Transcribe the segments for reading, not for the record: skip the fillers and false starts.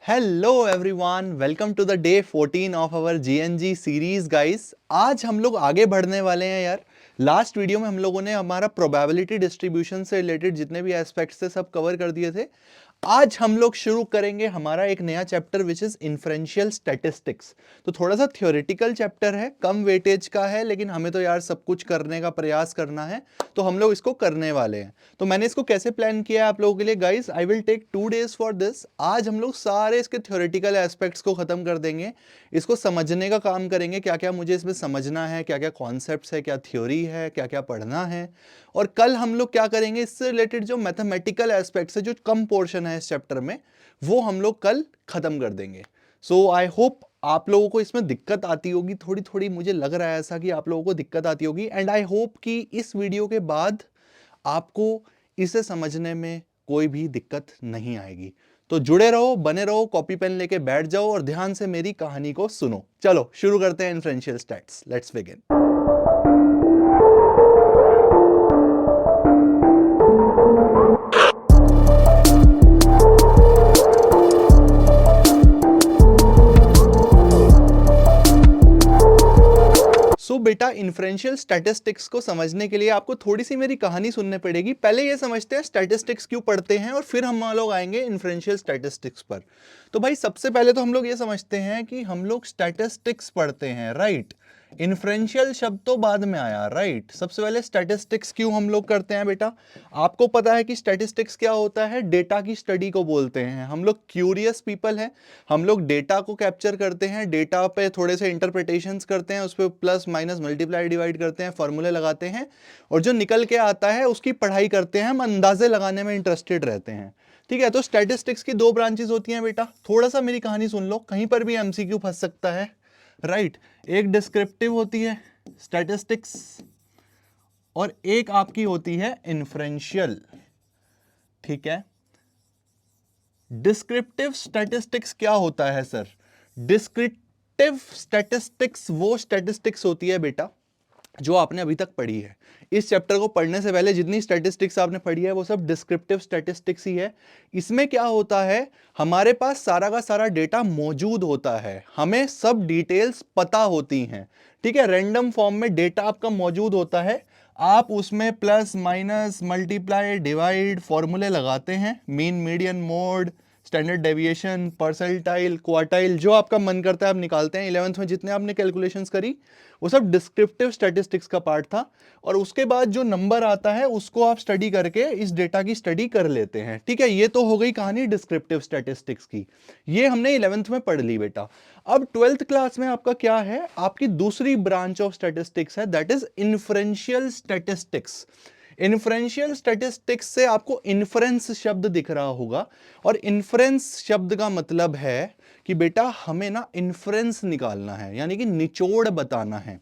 Hello everyone, welcome to the day 14 of our GNG series guys. आज हम लोग आगे बढ़ने वाले हैं यार। लास्ट वीडियो में हम लोगों ने हमारा प्रोबेबिलिटी डिस्ट्रीब्यूशन से रिलेटेड जितने भी एस्पेक्ट्स थे सब कवर कर दिए थे। आज हम लोग शुरू करेंगे हमारा एक नया chapter which is inferential statistics. तो थोड़ा सा थ्योरेटिकल चैप्टर है, कम वेटेज का है, लेकिन हमें तो यार सब कुछ करने का प्रयास करना है, तो हम लोग इसको करने वाले हैं। तो मैंने इसको कैसे प्लान किया है आप लोगों के लिए guys, I will take 2 days for this. आज हम लोग सारे इसके थ्योरेटिकल एस्पेक्ट्स को खत्म कर देंगे, इसको समझने का काम करेंगे, क्या क्या मुझे इसमें समझना है, क्या क्या कॉन्सेप्ट्स है, क्या थ्योरी है, क्या क्या पढ़ना है। और कल हम लोग क्या करेंगे, इससे रिलेटेड जो मैथमेटिकल एस्पेक्ट्स है, जो कम पोर्शन है इस चैप्टर में, वो हम लोग कल खत्म कर देंगे। सो आई होप आप लोगों को इसमें दिक्कत आती होगी, थोड़ी थोड़ी मुझे लग रहा है ऐसा कि आप लोगों को दिक्कत आती होगी। एंड आई होप कि इस वीडियो के बाद आपको इसे समझने में कोई भी दिक्कत नहीं आएगी। तो जुड़े रहो, बने रहो, कॉपी पेन लेके बैठ जाओ और ध्यान से मेरी कहानी को सुनो। चलो शुरू करते हैं inferential stats. Let's begin. So बेटा, इन्फ्रेंशियल स्टैटिस्टिक्स को समझने के लिए आपको थोड़ी सी मेरी कहानी सुनने पड़ेगी। पहले ये समझते हैं स्टैटिस्टिक्स क्यों पढ़ते हैं और फिर हम लोग आएंगे इन्फ्रेंशियल स्टैटिस्टिक्स पर। तो भाई सबसे पहले तो हम लोग ये समझते हैं कि हम लोग स्टैटिस्टिक्स पढ़ते हैं, राइट। इन्फ्रेंशियल शब्द तो बाद में आया, राइट। सबसे पहले स्टैटिस्टिक्स क्यों हम लोग करते हैं बेटा, आपको पता है कि स्टैटिस्टिक्स क्या होता है, डेटा की स्टडी को बोलते हैं। हम लोग क्यूरियस पीपल हैं, हम लोग डेटा को कैप्चर करते हैं, डेटा पे थोड़े से इंटरप्रिटेशंस करते हैं, उस पर प्लस माइनस मल्टीप्लाई डिवाइड करते हैं, फॉर्मूले लगाते हैं, और जो निकल के आता है उसकी पढ़ाई करते हैं। हम अंदाजे लगाने में इंटरेस्टेड रहते हैं, ठीक है। तो स्टैटिस्टिक्स की 2 ब्रांचेस होती हैं बेटा। थोड़ा सा मेरी कहानी सुन लो, कहीं पर भी एमसीक्यू फंस सकता है, राइट। एक डिस्क्रिप्टिव होती है स्टैटिस्टिक्स और एक आपकी होती है इन्फ्रेंशियल, ठीक है। डिस्क्रिप्टिव स्टैटिस्टिक्स क्या होता है सर? डिस्क्रिप्टिव स्टैटिस्टिक्स वो स्टैटिस्टिक्स होती है बेटा जो आपने अभी तक पढ़ी है। इस चैप्टर को पढ़ने से पहले जितनी स्टैटिस्टिक्स आपने पढ़ी है वो सब डिस्क्रिप्टिव स्टैटिस्टिक्स ही है। इसमें क्या होता है, हमारे पास सारा का सारा डेटा मौजूद होता है, हमें सब डिटेल्स पता होती हैं, ठीक है। रैंडम फॉर्म में डेटा आपका मौजूद होता है, आप उसमें प्लस माइनस मल्टीप्लाई डिवाइड फॉर्मूले लगाते हैं, mean median mode standard deviation percentile quartile, जो आपका मन करता है आप निकालते हैं। 11th में जितने आपने कैलकुलेशंस करी वो सब डिस्क्रिप्टिव स्टैटिस्टिक्स का पार्ट था, और उसके बाद जो नंबर आता है उसको आप स्टडी करके इस डेटा की स्टडी कर लेते हैं, ठीक है। ये तो हो गई कहानी डिस्क्रिप्टिव स्टैटिस्टिक्स की, ये हमने 11th में पढ़ ली बेटा। अब 12th क्लास में आपका क्या है, आपकी दूसरी ब्रांच ऑफ स्टैटिस्टिक्स है, that is inferential statistics. Inferential statistics से आपको इन्फ्रेंस शब्द दिख रहा होगा, और इन्फ्रेंस शब्द का मतलब है कि बेटा हमें ना इन्फ्रेंस निकालना है, यानी कि निचोड़ बताना है।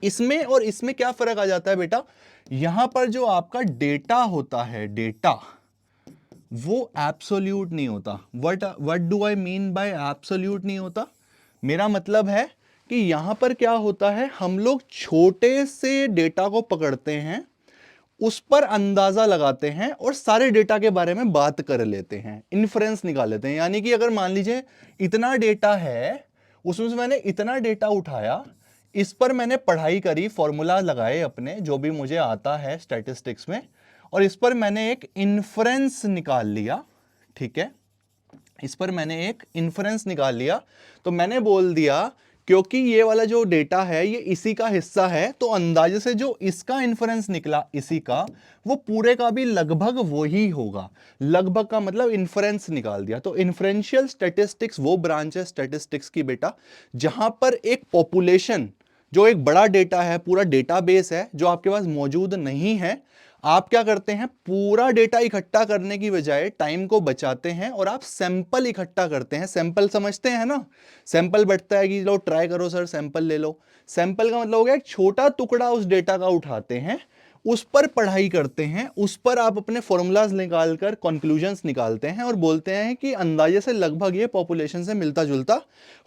इसमें और इसमें क्या फर्क आ जाता है बेटा, यहां पर जो आपका डेटा होता है, डेटा वो एब्सोल्यूट नहीं होता। What do I mean by absolute नहीं होता, मेरा मतलब है कि यहां पर क्या होता है, हम लोग छोटे से डेटा को पकड़ते हैं, उस पर अंदाजा लगाते हैं और सारे डेटा के बारे में बात कर लेते हैं, इन्फ्रेंस निकाल लेते हैं। यानी कि अगर मान लीजिए इतना डेटा है, उसमें से मैंने इतना डेटा उठाया, इस पर मैंने पढ़ाई करी, फॉर्मूला लगाए अपने जो भी मुझे आता है स्टैटिस्टिक्स में, और इस पर मैंने एक इन्फ्रेंस निकाल लिया, ठीक है। इस पर मैंने एक इन्फ्रेंस निकाल लिया, तो मैंने बोल दिया क्योंकि ये वाला जो डेटा है ये इसी का हिस्सा है, तो अंदाजे से जो इसका इन्फ्रेंस निकला इसी का, वो पूरे का भी लगभग वो ही होगा। लगभग का मतलब इन्फ्रेंस निकाल दिया। तो इन्फ्रेंशियल स्टैटिस्टिक्स वो ब्रांच है स्टैटिस्टिक्स की बेटा, जहां पर एक पॉपुलेशन, जो एक बड़ा डेटा है, पूरा डेटाबेस है जो आपके पास मौजूद नहीं है, आप क्या करते हैं, पूरा डेटा इकट्ठा करने की बजाय टाइम को बचाते हैं और आप सैंपल इकट्ठा करते हैं। सैंपल समझते हैं ना, सैंपल बैठता है कि लो ट्राई करो सर, सैंपल ले लो। सैंपल का मतलब हो गया एक छोटा टुकड़ा उस डेटा का उठाते हैं, उस पर पढ़ाई करते हैं, उस पर आप अपने फॉर्मूलाज निकालकर कंक्लूजन्स निकालते हैं और बोलते हैं कि अंदाजे से लगभग ये पॉपुलेशन से मिलता जुलता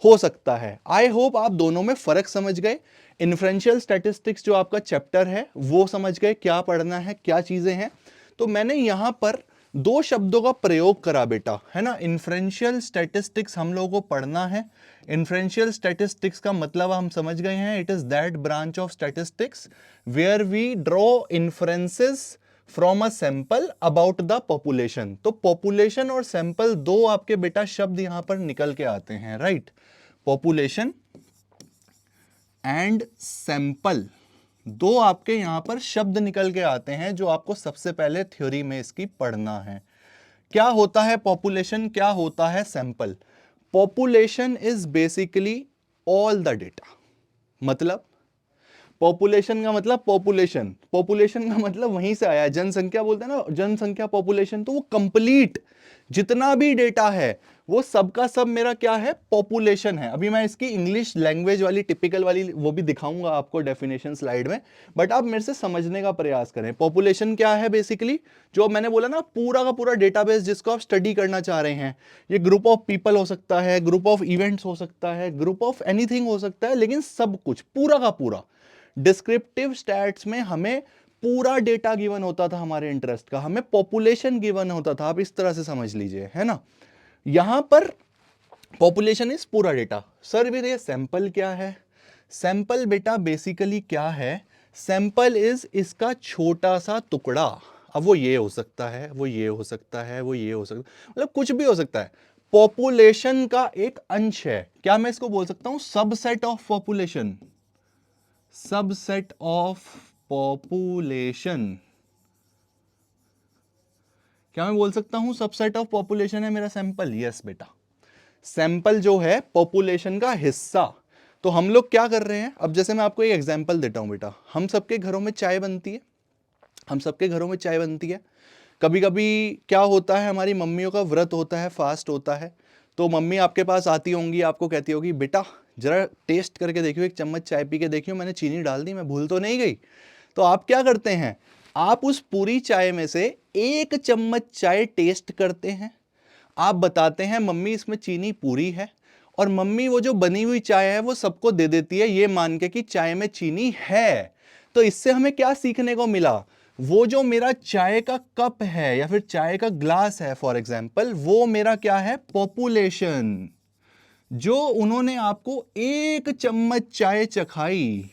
हो सकता है। आई होप आप दोनों में फर्क समझ गए। इन्फ्रेंशियल स्टैटिस्टिक्स जो आपका चैप्टर है वो समझ गए, क्या पढ़ना है, क्या चीजें हैं। तो मैंने यहां पर दो शब्दों का प्रयोग करा बेटा, है ना। इन्फ्रेंशियल स्टैटिस्टिक्स हम लोगों को पढ़ना है। इन्फ्रेंशियल स्टैटिस्टिक्स का मतलब हम समझ गए हैं, it is that branch of statistics where we draw inferences from a sample about the population. तो पॉपुलेशन और सैंपल दो आपके बेटा शब्द यहां पर निकल के आते हैं, राइट। पॉपुलेशन एंड सैंपल, दो आपके यहां पर शब्द निकल के आते हैं जो आपको सबसे पहले थ्योरी में इसकी पढ़ना है। क्या होता है पॉपुलेशन, क्या होता है sample. Population is basically all the data. मतलब पॉपुलेशन का मतलब पॉपुलेशन, पॉपुलेशन का मतलब वहीं से आया है, जनसंख्या बोलते हैं ना, जनसंख्या पॉपुलेशन। तो वो कंप्लीट जितना भी डेटा है वो सबका सब मेरा क्या है, पॉपुलेशन है। अभी मैं इसकी इंग्लिश लैंग्वेज वाली टिपिकल वाली वो भी दिखाऊंगा आपको डेफिनेशन स्लाइड में, बट आप मेरे से समझने का प्रयास करें। पॉपुलेशन क्या है बेसिकली, जो मैंने बोला ना पूरा का पूरा डेटाबेस जिसको आप स्टडी करना चाह रहे हैं। ये ग्रुप ऑफ पीपल हो सकता है, ग्रुप ऑफ इवेंट्स हो सकता है, ग्रुप ऑफ एनीथिंग हो सकता है, लेकिन सब कुछ पूरा का पूरा। डिस्क्रिप्टिव स्टैट्स में हमें पूरा डेटा गिवन होता था हमारे इंटरेस्ट का, हमें पॉपुलेशन गिवन होता था, आप इस तरह से समझ लीजिए, है ना। यहां पर पॉपुलेशन इज पूरा डेटा। सर भी ये सैंपल क्या है, सैंपल बेटा बेसिकली क्या है, सैंपल इज इसका छोटा सा टुकड़ा। अब वो ये हो सकता है, वो ये हो सकता है, वो ये हो सकता है, मतलब कुछ भी हो सकता है। पॉपुलेशन का एक अंश है, क्या मैं इसको बोल सकता हूं subset of population, subset of population. क्या मैं बोल सकता हूं सबसेट ऑफ पॉपुलेशन है मेरा सैंपल। यस बेटा, सैंपल जो है पॉपुलेशन का हिस्सा। तो हम लोग क्या कर रहे हैं, अब जैसे मैं आपको एक एग्जांपल देता हूं बेटा, हम सबके घरों में चाय बनती है, हम सबके घरों में चाय बनती है। कभी कभी क्या होता है, हमारी मम्मियों का व्रत होता है, फास्ट होता है, तो मम्मी आपके पास आती होंगी, आपको कहती होगी बेटा जरा टेस्ट करके देखियो, एक चम्मच चाय पी के देखियो, मैंने चीनी डाल दी, मैं भूल तो नहीं गई। तो आप क्या करते हैं, आप उस पूरी चाय में से एक चम्मच चाय टेस्ट करते हैं, आप बताते हैं मम्मी इसमें चीनी पूरी है, और मम्मी वो जो बनी हुई चाय है वो सबको दे देती है ये मान के कि चाय में चीनी है। तो इससे हमें क्या सीखने को मिला, वो जो मेरा चाय का कप है या फिर चाय का ग्लास है फॉर एग्जाम्पल, वो मेरा क्या है, पॉपुलेशन। जो उन्होंने आपको एक चम्मच चाय चखाई,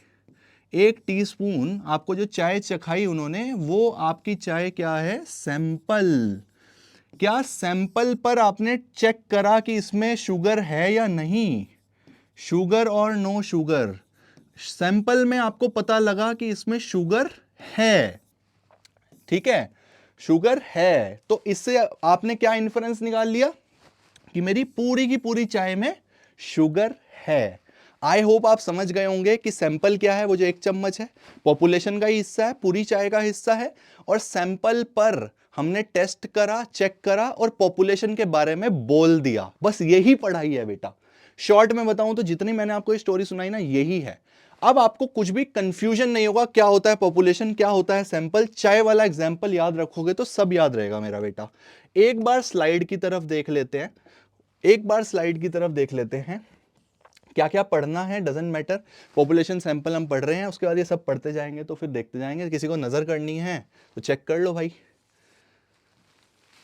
एक टीस्पून आपको जो चाय चखाई उन्होंने, वो आपकी चाय क्या है, सैंपल। क्या सैंपल पर आपने चेक करा कि इसमें शुगर है या नहीं, शुगर और नो शुगर। सैंपल में आपको पता लगा कि इसमें शुगर है, ठीक है, शुगर है। तो इससे आपने क्या इन्फरेंस निकाल लिया कि मेरी पूरी की पूरी चाय में शुगर है। आई होप आप समझ गए होंगे कि सैंपल क्या है, वो जो एक चम्मच है पॉपुलेशन का ही हिस्सा है, पूरी चाय का हिस्सा है, और सैंपल पर हमने टेस्ट करा, चेक करा और पॉपुलेशन के बारे में बोल दिया। बस यही पढ़ाई है बेटा। शॉर्ट में बताऊं तो जितनी मैंने आपको ये स्टोरी सुनाई ना, यही है। अब आपको कुछ भी कंफ्यूजन नहीं होगा, क्या होता है पॉपुलेशन, क्या होता है सैंपल। चाय वाला एग्जांपल याद रखोगे तो सब याद रहेगा मेरा बेटा। एक बार स्लाइड की तरफ देख लेते हैं, एक बार स्लाइड की तरफ देख लेते हैं, क्या क्या पढ़ना है डजंट मैटर। पॉपुलेशन सैंपल हम पढ़ रहे हैं, उसके बाद ये सब पढ़ते जाएंगे तो फिर देखते जाएंगे। किसी को नजर करनी है तो चेक कर लो भाई।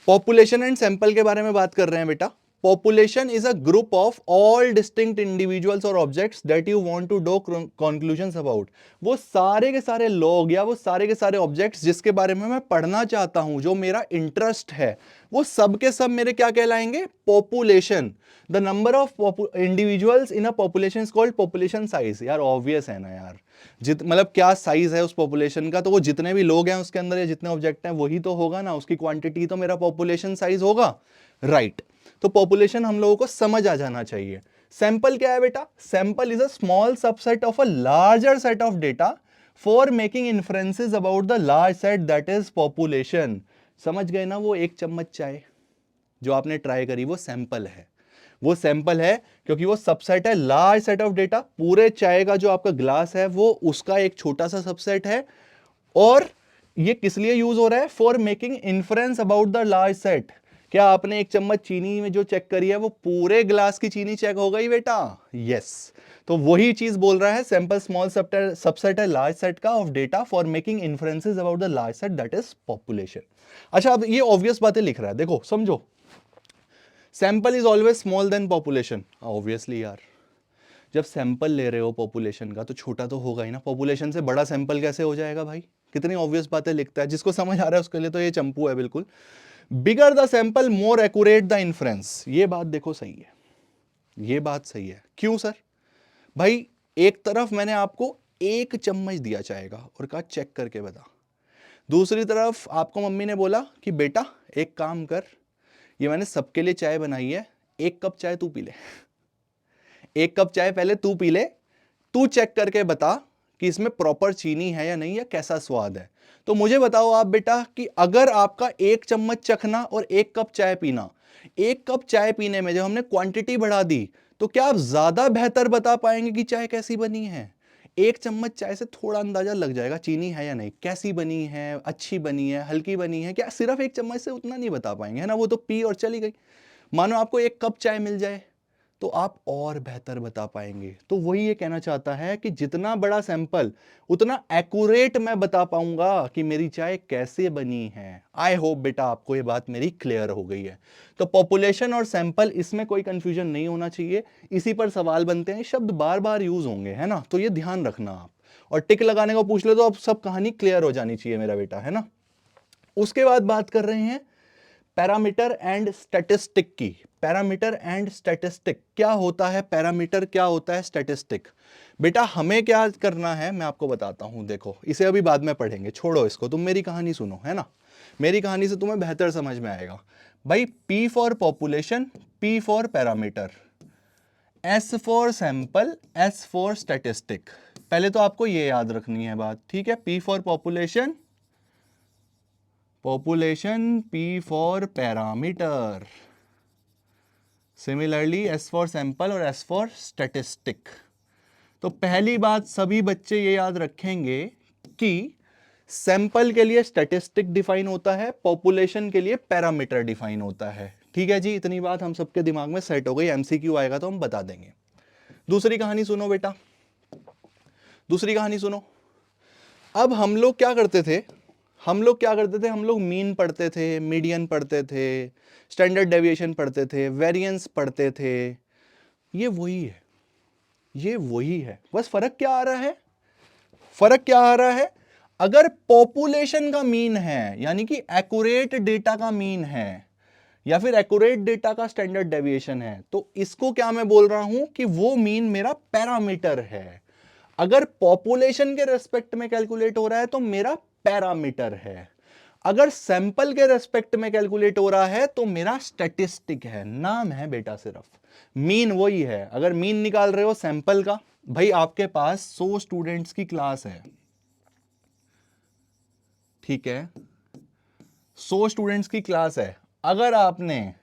पॉपुलेशन एंड सैंपल के बारे में बात कर रहे हैं बेटा। Population is a group of all distinct individuals और objects that you want to draw conclusions about. वो सारे के सारे लोग या वो सारे के सारे ऑब्जेक्ट्स जिसके बारे में मैं पढ़ना चाहता हूं, जो मेरा इंटरेस्ट है, वो सब के सब मेरे क्या कहलाएंगे, population. The number of individuals in a population is called population size. यार ऑब्वियस है ना यार, मतलब क्या साइज है उस पॉपुलेशन का, तो वो जितने भी लोग हैं उसके अंदर या जितने ऑब्जेक्ट हैं वही तो होगा ना, उसकी क्वांटिटी तो मेरा पॉपुलेशन साइज होगा, राइट। तो पॉपुलेशन हम लोगों को समझ आ जाना चाहिए। सैंपल क्या है बेटा, sample is a small subset of a larger set of data for making inferences about the large set that is population. समझ गए ना, वो एक चम्मच चाय जो आपने ट्राई करी वो सैंपल है, वो सैंपल है क्योंकि वो सबसेट है, लार्ज सेट ऑफ डेटा। पूरे चाय का जो आपका ग्लास है वो उसका एक छोटा सा सबसेट है, और ये किस लिए यूज हो रहा है, for making inference about the large set, क्या आपने एक चम्मच चीनी में जो चेक करी है वो पूरे ग्लास की चीनी चेक हो गई बेटा? यस। तो वही चीज बोल रहा है, सैंपल स्मॉल सबसेट है लार्ज सेट का of data for making inferences about the large set that is population. अच्छा, अब ये ऑब्वियस बातें लिख रहा है, देखो समझो। Sample is always small than population, obviously यार। जब सैंपल ले रहे हो पॉपुलेशन का तो छोटा तो होगा ही ना, पॉपुलेशन से बड़ा सैंपल कैसे हो जाएगा भाई? कितनी ऑब्वियस बातें लिखता है, जिसको समझ आ रहा है उसके लिए तो ये चंपू है बिल्कुल। Bigger the sample more accurate the inference, ये बात देखो सही है, ये बात सही है। क्यों सर? भाई एक तरफ मैंने आपको एक चम्मच दिया चाय का और कहा चेक करके बता, दूसरी तरफ आपको मम्मी ने बोला कि बेटा एक काम कर, ये मैंने सबके लिए चाय बनाई है, एक कप चाय तू पी ले, एक कप चाय पहले तू पी ले, तू चेक करके बता कि इसमें प्रॉपर चीनी है या नहीं, या कैसा स्वाद है। तो मुझे बताओ आप बेटा कि अगर आपका एक चम्मच चखना और एक कप चाय पीना, एक कप चाय पीने में जब हमने क्वांटिटी बढ़ा दी तो क्या आप ज्यादा बेहतर बता पाएंगे कि चाय कैसी बनी है? एक चम्मच चाय से थोड़ा अंदाजा लग जाएगा चीनी है या नहीं, कैसी बनी है, अच्छी बनी है, हल्की बनी है, क्या सिर्फ एक चम्मच से उतना नहीं बता पाएंगे, है ना? वो तो पी और चली गई। मानो आपको एक कप चाय मिल जाए तो आप और बेहतर बता पाएंगे। तो वही ये कहना चाहता है कि जितना बड़ा सैंपल उतना एक्यूरेट मैं बता पाऊंगा कि मेरी चाय कैसे बनी है। आई होप बेटा आपको ये बात मेरी क्लियर हो गई है। तो पॉपुलेशन और सैंपल, इसमें कोई कंफ्यूजन नहीं होना चाहिए, इसी पर सवाल बनते हैं, शब्द बार बार यूज होंगे, है ना? तो ये ध्यान रखना आप, और टिक लगाने को पूछ ले तो अब सब कहानी क्लियर हो जानी चाहिए मेरा बेटा, है ना? उसके बाद बात कर रहे हैं पैरामीटर एंड स्टैटिस्टिक की। पैरामीटर एंड स्टैटिस्टिक क्या होता है, पैरामीटर क्या होता है, स्टैटिस्टिक? बेटा हमें क्या करना है मैं आपको बताता हूं, देखो इसे अभी बाद में पढ़ेंगे, छोड़ो इसको, तुम मेरी कहानी सुनो, है ना? मेरी कहानी से तुम्हें बेहतर समझ में आएगा। भाई P for population, P for parameter, S for sample, S for statistic. पहले तो आपको ये याद रखनी है बात, ठीक है? P for population, population, P for parameter, similarly S for sample और S फॉर स्टैटिस्टिक। तो पहली बात सभी बच्चे ये याद रखेंगे कि सैंपल के लिए स्टैटिस्टिक डिफाइन होता है, पॉपुलेशन के लिए पैरामीटर डिफाइन होता है। ठीक है जी, इतनी बात हम सबके दिमाग में सेट हो गई, एमसीक्यू आएगा तो हम बता देंगे। दूसरी कहानी सुनो बेटा, दूसरी कहानी सुनो। अब हम लोग क्या करते थे, हम लोग मीन पढ़ते थे, मीडियन पढ़ते थे, स्टैंडर्ड डेविएशन पढ़ते थे, वेरिएंस पढ़ते थे। ये वही है, ये वही है, बस फर्क क्या आ रहा है? फर्क क्या आ रहा है? अगर पॉपुलेशन का मीन है, यानी कि एक्यूरेट डेटा का मीन है, या फिर एक्यूरेट डेटा का स्टैंडर्ड डेविएशन है, तो इसको क्या मैं बोल रहा हूं कि वो मीन मेरा पैरामीटर है। अगर पॉपुलेशन के रेस्पेक्ट में कैलकुलेट हो रहा है तो मेरा पैरामीटर है, अगर सैंपल के रेस्पेक्ट में कैलकुलेट हो रहा है तो मेरा स्टैटिस्टिक है। नाम है बेटा सिर्फ, मीन वही है। अगर मीन निकाल रहे हो सैंपल का, भाई आपके पास 100 स्टूडेंट्स की क्लास है, ठीक है? 100 स्टूडेंट्स की क्लास है, अगर आपने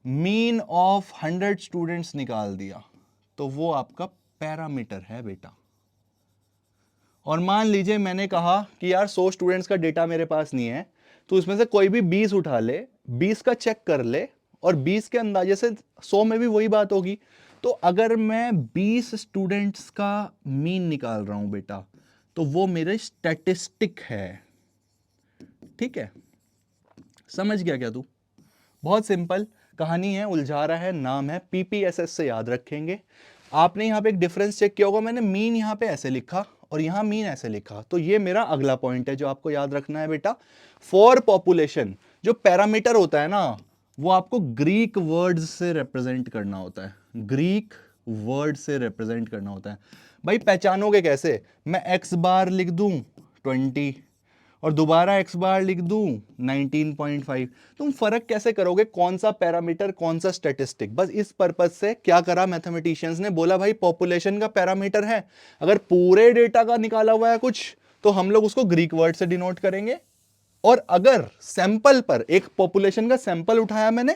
मीन ऑफ 100 स्टूडेंट्स निकाल दिया तो वो आपका पैरामीटर है बेटा। और मान लीजिए मैंने कहा कि यार 100 स्टूडेंट्स का डेटा मेरे पास नहीं है, तो इसमें से कोई भी 20 उठा ले, 20 का चेक कर ले, और 20 के अंदाजे से 100 में भी वही बात होगी। तो अगर मैं 20 स्टूडेंट्स का मीन निकाल रहा हूं बेटा, तो वो मेरे स्टैटिस्टिक है। ठीक है, समझ गया क्या तू? बहुत सिंपल कहानी है, उलझा रहा है, नाम है पीपीएसएस से याद रखेंगे। आपने यहां पे एक डिफरेंस चेक किया होगा, मैंने मीन यहां पे ऐसे लिखा और यहां मीन ऐसे लिखा, तो ये मेरा अगला पॉइंट है जो आपको याद रखना है बेटा। फॉर पॉपुलेशन जो पैरामीटर होता है ना, वो आपको ग्रीक वर्ड्स से रिप्रेजेंट करना होता है, ग्रीक वर्ड से रिप्रेजेंट करना होता है। भाई पहचानोगे कैसे? मैं एक्स बार लिख दूं 20 और दोबारा एक्स बार लिख दूं 19.5, तुम फर्क कैसे करोगे कौन सा पैरामीटर कौन सा स्टैटिस्टिक? बस इस पर्पज से क्या करा मैथमेटिशियंस ने, बोला भाई पॉपुलेशन का पैरामीटर है, अगर पूरे डेटा का निकाला हुआ है कुछ तो हम लोग उसको ग्रीक वर्ड से डिनोट करेंगे, और अगर सैंपल पर एक पॉपुलेशन का सैंपल उठाया मैंने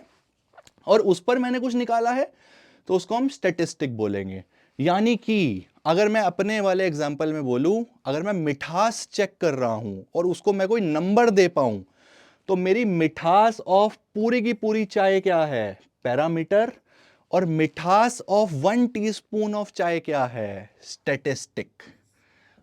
और उस पर मैंने कुछ निकाला है तो उसको हम स्टैटिस्टिक बोलेंगे। यानी कि अगर मैं अपने वाले एग्जांपल में बोलूं, अगर मैं मिठास चेक कर रहा हूं और उसको मैं कोई नंबर दे पाऊं, तो मेरी मिठास ऑफ पूरी की पूरी चाय क्या है, पैरामीटर, और मिठास ऑफ 1 टीस्पून ऑफ चाय क्या है, स्टैटिस्टिक।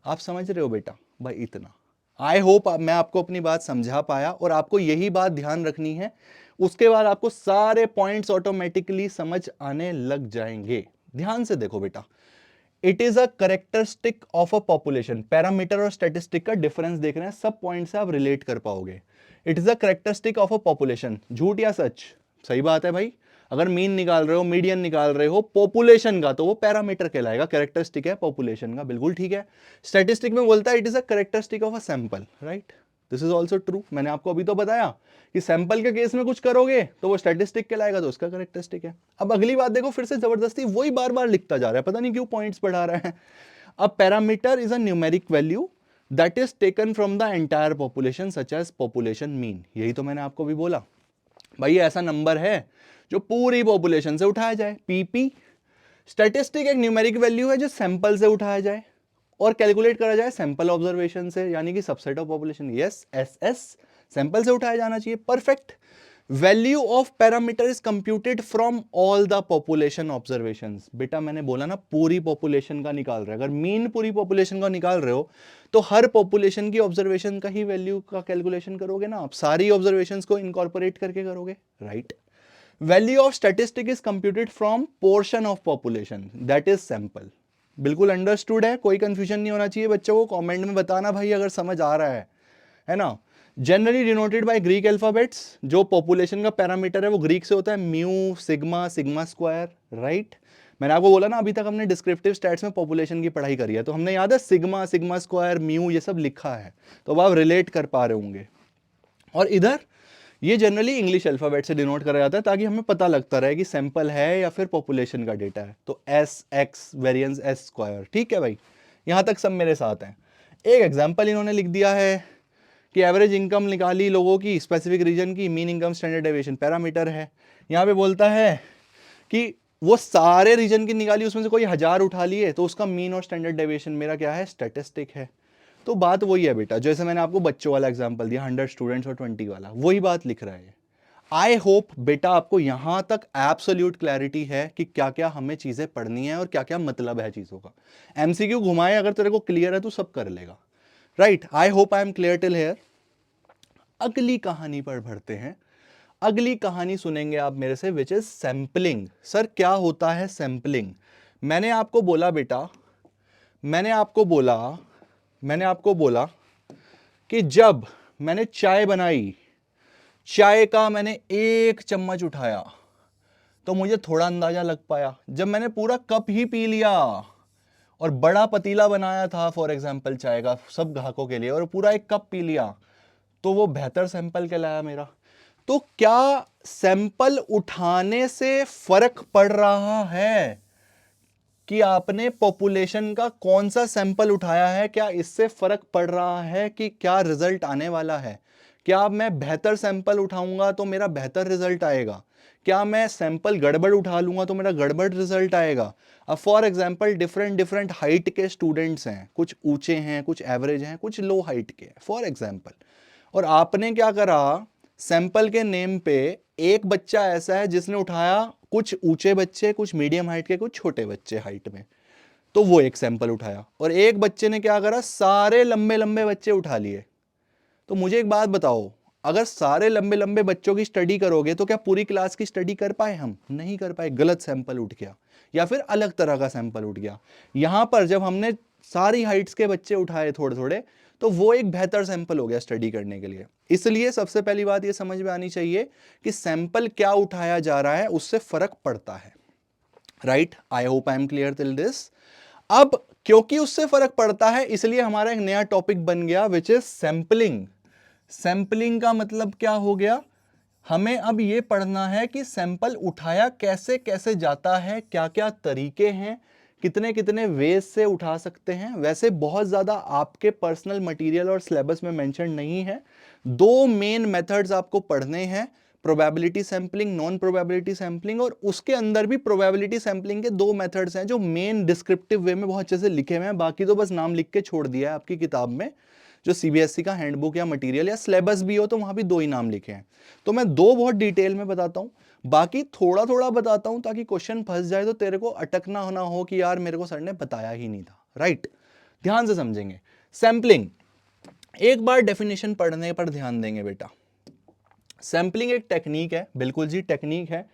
आप समझ रहे हो बेटा भाई, इतना। आई होप मैं आपको अपनी बात समझा पाया, और आपको यही बात ध्यान रखनी है, उसके बाद आपको सारे पॉइंट्स ऑटोमेटिकली समझ आने लग जाएंगे। ध्यान से देखो बेटा, it is a characteristic of a population. Parameter और स्टैटिस्टिक का डिफरेंस देख रहे हैं, सब पॉइंट से आप रिलेट कर पाओगे। It is a characteristic of a population, झूठ या सच? सही बात है भाई। अगर मीन निकाल रहे हो, मीडियन निकाल रहे हो पॉपुलेशन का, तो वो पैरामीटर कहलाएगा, करेक्टरिस्टिक है पॉपुलेशन का, बिल्कुल ठीक है। स्टैटिस्टिक में बोलता है it is a characteristic of a sample, right? This is also true. मैंने आपको अभी तो बताया कि सैंपल के केस में कुछ करोगे तो वो स्टैटिस्टिक कहलाएगा, तो उसका करेक्टरिस्टिक है। अब अगली बात देखो, फिर से जबरदस्ती वही बार बार लिखता जा रहा है, पता नहीं क्यों पॉइंट्स बढ़ा रहा है। अब parameter is a numeric value that is taken from the entire population such as population mean. यही तो मैंने आपको भी बोला भाई, ऐसा नंबर है जो पूरी पॉपुलेशन से उठाया जाए, पीपी। स्टैटिस्टिक एक न्यूमेरिक वैल्यू है जो सैंपल से उठाया जाए और कैलकुलेट करा जाए सैंपल ऑब्जर्वेशन से, यानी कि subset of population. Yes, SS sample से उठाया जाना चाहिए, perfect. Value of parameter is computed from all the population observations. बेटा मैंने बोला ना, पूरी पॉपुलेशन का निकाल रहे हो। अगर मीन पूरी पॉपुलेशन का निकाल रहे हो तो हर पॉपुलेशन की ऑब्जर्वेशन का ही वैल्यू का कैलकुलेशन करोगे ना, आप सारी ऑब्जर्वेशंस को इनकॉर्पोरेट करके करोगे, right? Value of statistic is computed from portion of population that is sample. बिल्कुल अंडरस्टूड है, कोई कंफ्यूजन नहीं होना चाहिए बच्चों को। कमेंट में बताना भाई अगर समझ आ रहा है ना। Generally denoted by Greek alphabets. जो पॉपुलेशन का पैरामीटर है वो ग्रीक से होता है, mu, sigma, sigma square, right? मैंने आपको बोला ना, अभी तक हमने डिस्क्रिप्टिव स्टैट्स में पॉपुलेशन की पढ़ाई करी है, तो हमने याद है सिग्मा, सिग्मा स्क्वायर, म्यू ये सब लिखा है, तो अब आप रिलेट कर पा रहे होंगे। और इधर ये जनरली इंग्लिश अल्फाबेट से डिनोट करा जाता है ताकि हमें पता लगता रहे कि सैंपल है या फिर पॉपुलेशन का डेटा है। तो S x variance S square, ठीक है भाई, यहां तक सब मेरे साथ हैं। एक एग्जांपल इन्होंने लिख दिया है कि एवरेज इनकम निकाली लोगों की स्पेसिफिक रीजन की, mean income standard deviation parameter है। यहाँ पे बोलता है कि वो सारे रीजन की निकाली, उसमें से कोई 1000 उठा लिए, तो उसका मीन और स्टैंडर्ड डेविएशन मेरा क्या है, स्टैटिस्टिक है। तो बात वही है बेटा, जैसे मैंने आपको बच्चों वाला एग्जांपल दिया, 100 स्टूडेंट्स और 20 वाला, वही बात लिख रहा है। आई होप बेटा आपको यहां तक एब्सोल्यूट क्लैरिटी है कि क्या क्या हमें चीजें पढ़नी है और क्या क्या मतलब है चीजों का। एमसीक्यू घुमाए अगर तेरे को क्लियर है तो सब कर लेगा, right? I hope I am clear till here. अगली कहानी पर बढ़ते हैं। अगली कहानी सुनेंगे आप मेरे से, विच इज सैंपलिंग। सर क्या होता है सैंपलिंग? मैंने आपको बोला बेटा, मैंने आपको बोला कि जब मैंने चाय बनाई, चाय का मैंने 1 चम्मच उठाया तो मुझे थोड़ा अंदाजा लग पाया। जब मैंने पूरा कप ही पी लिया और बड़ा पतीला बनाया था फॉर एग्जांपल चाय का सब ग्राहकों के लिए, और पूरा 1 कप पी लिया, तो वो बेहतर सैंपल कहलाया मेरा। तो क्या सैंपल उठाने से फर्क पड़ रहा है कि आपने पॉपुलेशन का कौन सा सैंपल उठाया है? क्या इससे फर्क पड़ रहा है कि क्या रिजल्ट आने वाला है? क्या मैं बेहतर सैंपल उठाऊंगा तो मेरा बेहतर रिजल्ट आएगा? क्या मैं सैंपल गड़बड़ उठा लूंगा तो मेरा गड़बड़ रिजल्ट आएगा? अब फॉर एग्जांपल डिफरेंट हाइट के स्टूडेंट्स हैं, कुछ ऊंचे हैं, कुछ एवरेज हैं, कुछ लो हाइट के फॉर एग्जांपल, और आपने क्या करा, सैंपल के नेम पे एक बच्चा ऐसा है जिसने उठाया कुछ ऊंचे बच्चे, कुछ मीडियम हाइट के, कुछ छोटे बच्चे हाइट में, तो वो एक सैंपल उठाया, और एक बच्चे ने क्या करा, सारे लंबे लंबे बच्चे उठा लिए। तो मुझे एक बात बताओ, अगर सारे लंबे लंबे बच्चों की स्टडी करोगे तो क्या पूरी क्लास की स्टडी कर पाए? हम नहीं कर पाए, गलत सैंपल उठ गया या फिर अलग तरह का सैंपल उठ गया। यहां पर जब हमने सारी हाइट्स के बच्चे उठाए थोड़े थोड़े, तो वो एक बेहतर सैंपल हो गया स्टडी करने के लिए। इसलिए सबसे पहली बात ये समझ में आनी चाहिए कि सैंपल क्या उठाया जा रहा है उससे फर्क पड़ता है, right? I hope I am clear till this. अब क्योंकि उससे फर्क पड़ता है इसलिए हमारा एक नया टॉपिक बन गया विच इज सैंपलिंग। सैंपलिंग का मतलब क्या हो गया, हमें अब यह पढ़ना है कि सैंपल उठाया कैसे कैसे जाता है, क्या क्या तरीके हैं, कितने कितने वेज से उठा सकते हैं। वैसे बहुत ज्यादा आपके पर्सनल मटेरियल और सिलेबस में मेंशन नहीं है। 2 मेन मेथड्स आपको पढ़ने हैं, probability sampling, non probability sampling, और उसके अंदर भी प्रोबेबिलिटी सैंपलिंग के 2 मेथड्स हैं जो मेन डिस्क्रिप्टिव वे में बहुत अच्छे से लिखे हुए हैं, बाकी तो बस नाम लिख के छोड़ दिया है आपकी किताब में। जो सीबीएसई का हैंडबुक या मटेरियल या सिलेबस भी हो तो वहां भी 2 ही नाम लिखे हैं। तो मैं 2 बहुत डिटेल में बताता हूं, बाकी थोड़ा थोड़ा बताता हूं ताकि क्वेश्चन फंस जाए तो तेरे को अटकना ना हो कि यार मेरे को सर ने बताया ही नहीं था, राइट। ध्यान से समझेंगे। सैंपलिंग, एक बार डेफिनेशन पढ़ने पर ध्यान देंगे बेटा। सैंपलिंग एक टेक्निक है, बिल्कुल जी टेक्निक है।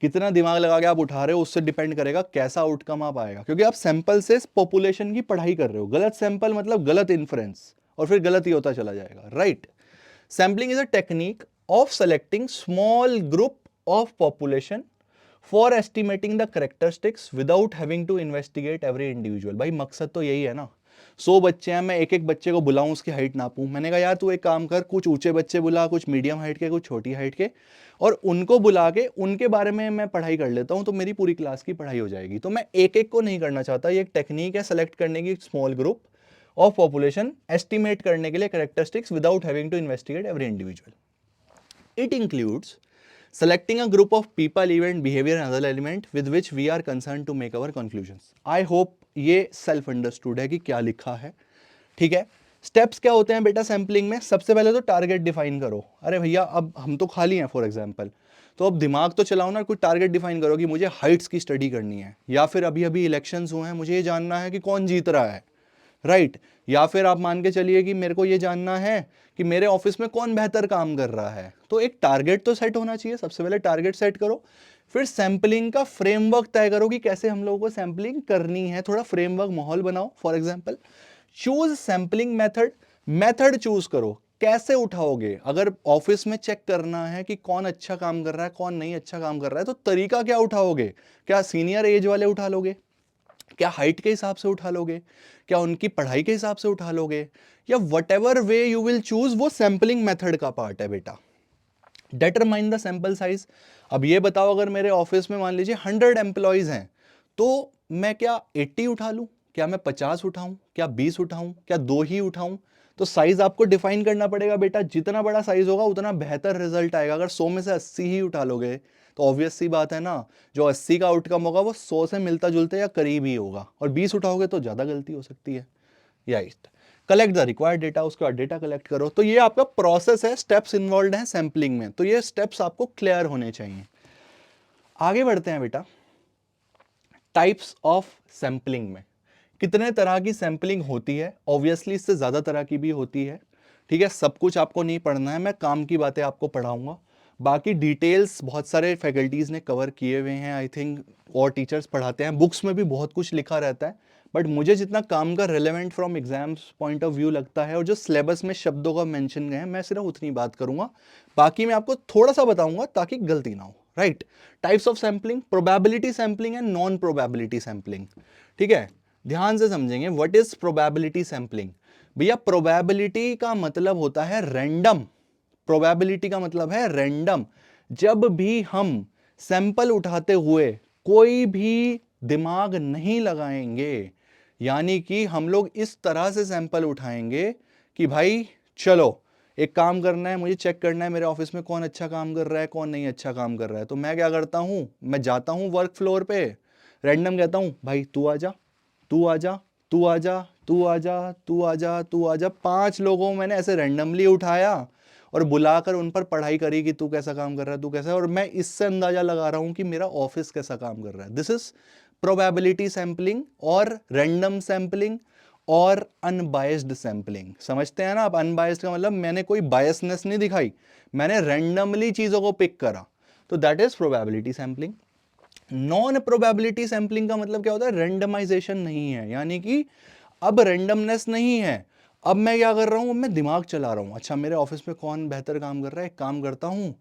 कितना दिमाग लगा के आप उठा रहे हो उससे डिपेंड करेगा कैसा आउटकम आप आएगा, क्योंकि आप सैंपल से पॉपुलेशन की पढ़ाई कर रहे हो। गलत सैंपल मतलब गलत इन्फ्रेंस, और फिर गलत ही होता चला जाएगा, right. Sampling is a technique of selecting small group of population for estimating the characteristics without having to investigate every individual. भाई मकसद तो यही है ना, 100 बच्चे हैं, मैं एक एक बच्चे को बुलाऊं, उसकी हाइट नापूं। मैंने कहा यार तू एक काम कर, कुछ ऊंचे बच्चे बुला, कुछ मीडियम हाइट के, कुछ छोटी हाइट के, और उनको बुला के उनके बारे में मैं पढ़ाई कर लेता हूं, तो मेरी पूरी क्लास की पढ़ाई हो जाएगी। तो मैं एक एक को नहीं करना चाहता, ये एक टेक्निक है सेलेक्ट करने की, small group of population estimate करने के लिए characteristics without having to investigate every individual. It includes selecting a group of people, event, behavior and other element with which we are concerned to make our conclusions. I hope ये self understood है कि क्या लिखा है, ठीक है। Steps क्या होते हैं बेटा सैंपलिंग में? सबसे पहले तो टारगेट डिफाइन करो। अरे भैया अब हम तो खाली हैं फॉर एग्जांपल, तो अब दिमाग तो चलाओ ना, कोई टारगेट डिफाइन करो कि मुझे हाइट्स की स्टडी करनी है, या फिर अभी अभी इलेक्शंस हुए हैं, मुझे ये जानना है कि कौन जीत रहा है, राइट। या फिर आप मान के चलिए कि मेरे को ये जानना है कि मेरे ऑफिस में कौन बेहतर काम कर रहा है। तो एक टारगेट तो सेट होना चाहिए, सबसे पहले टारगेट सेट करो, फिर सैंपलिंग का फ्रेमवर्क तय करो कि कैसे हम लोगों को सैंपलिंग करनी है, थोड़ा फ्रेमवर्क माहौल बनाओ। For example choose sampling method, method choose करो, कैसे उठाओगे। अगर ऑफिस में चेक करना है कि कौन अच्छा काम कर रहा है, कौन नहीं अच्छा काम कर रहा है, तो तरीका क्या उठाओगे? क्या सीनियर एज वाले उठा लोगे, क्या हाइट के हिसाब से उठा लोगे, क्या उनकी पढ़ाई के हिसाब से उठा लोगे, या what ever way you will choose, वो सैंपलिंग मेथड का पार्ट है बेटा। Determine the sample size. अब ये बताओ अगर मेरे ऑफिस में मान लीजिए 100 एम्प्लॉइज हैं, तो मैं क्या 80 उठा लूं, क्या मैं 50 उठाऊं, क्या 20 उठाऊं, क्या 2 ही उठाऊं? तो साइज आपको डिफाइन करना पड़ेगा बेटा। जितना बड़ा साइज होगा उतना बेहतर रिजल्ट आएगा। अगर 100 में से 80 ही उठा लोगे तो ऑब्वियस सी बात है ना, जो 80 का आउटकम होगा वो 100 से मिलता जुलता या करीब ही होगा, और 20 उठाओगे तो ज्यादा गलती हो सकती है। Right. Collect the required data, उसके बाद डेटा कलेक्ट करो। तो ये आपका प्रोसेस है, स्टेप्स इन्वॉल्व हैं सैंपलिंग में, तो ये स्टेप्स आपको क्लियर होने चाहिए। आगे बढ़ते हैं बेटा। टाइप्स ऑफ सैंपलिंग में कितने तरह की सैंपलिंग होती है? ऑब्वियसली इससे ज्यादा तरह की भी होती है, ठीक है। सब कुछ आपको नहीं पढ़ना है, मैं काम की बातें आपको पढ़ाऊंगा। बाकी डिटेल्स बहुत सारे फैकल्टीज ने कवर किए हुए हैं, आई थिंक, और टीचर्स पढ़ाते हैं, बुक्स में भी बहुत कुछ लिखा रहता है, बट मुझे जितना काम का relevant from exams point of view लगता है और जो सिलेबस में शब्दों का मेंशन गए हैं, मैं सिर्फ उतनी बात करूंगा। बाकी मैं आपको थोड़ा सा बताऊंगा ताकि गलती ना हो, right. Types of sampling, probability sampling and non probability sampling, ठीक है। ध्यान से समझेंगे व्हाट इज प्रोबेबिलिटी सैंपलिंग। भैया प्रोबेबिलिटी का मतलब होता है रैंडम, प्रोबेबिलिटी का मतलब है रैंडम। जब भी हम सैंपल उठाते हुए कोई भी दिमाग नहीं लगाएंगे, यानी कि हम लोग इस तरह से सैंपल उठाएंगे कि भाई चलो एक काम करना है, मुझे चेक करना है मेरे ऑफिस में कौन अच्छा काम कर रहा है, कौन नहीं अच्छा काम कर रहा है। तो मैं क्या करता हूं, मैं जाता हूं वर्क फ्लोर पे, रैंडम कहता हूं भाई तू आजा, तू आजा, तू आजा, तू आजा, तू आजा, तू आजा। 5 लोगों को मैंने ऐसे रैंडमली उठाया और बुलाकर उन पर पढ़ाई करी कि तू कैसा काम कर रहा है, तू कैसा है, और मैं इससे अंदाजा लगा रहा हूं कि मेरा ऑफिस कैसा काम कर रहा है। दिस इज प्रोबेबिलिटी सैंपलिंग और रैंडम सैंपलिंग और अनबायस्ड सैंपलिंग। समझते हैं ना आप? अनबायस्ड का मतलब मैंने कोई बायसनेस नहीं दिखाई, मैंने रैंडमली चीजों को पिक करा, तो that is probability sampling. Non probability sampling का मतलब क्या होता है? रेंडमाइजेशन नहीं है, यानी कि अब रेंडमनेस नहीं है। अब मैं क्या कर रहा हूं, मैं दिमाग चला रहा हूं, अच्छा मेरे ऑफिस में कौन बेहतर काम कर रहा है, एक काम करता हूं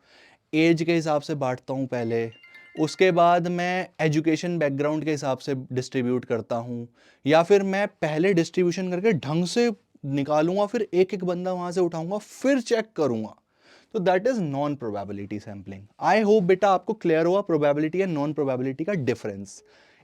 एज के हिसाब से बांटता हूं पहले, उसके बाद मैं एजुकेशन बैकग्राउंड के हिसाब से डिस्ट्रीब्यूट करता हूं, या फिर मैं पहले डिस्ट्रीब्यूशन करके ढंग से निकालूंगा, फिर एक एक बंदा वहां से उठाऊंगा, फिर चेक करूंगा। तो that is non probability sampling. I hope बेटा आपको क्लियर हुआ प्रोबेबिलिटी एंड नॉन प्रोबेबिलिटी का डिफरेंस।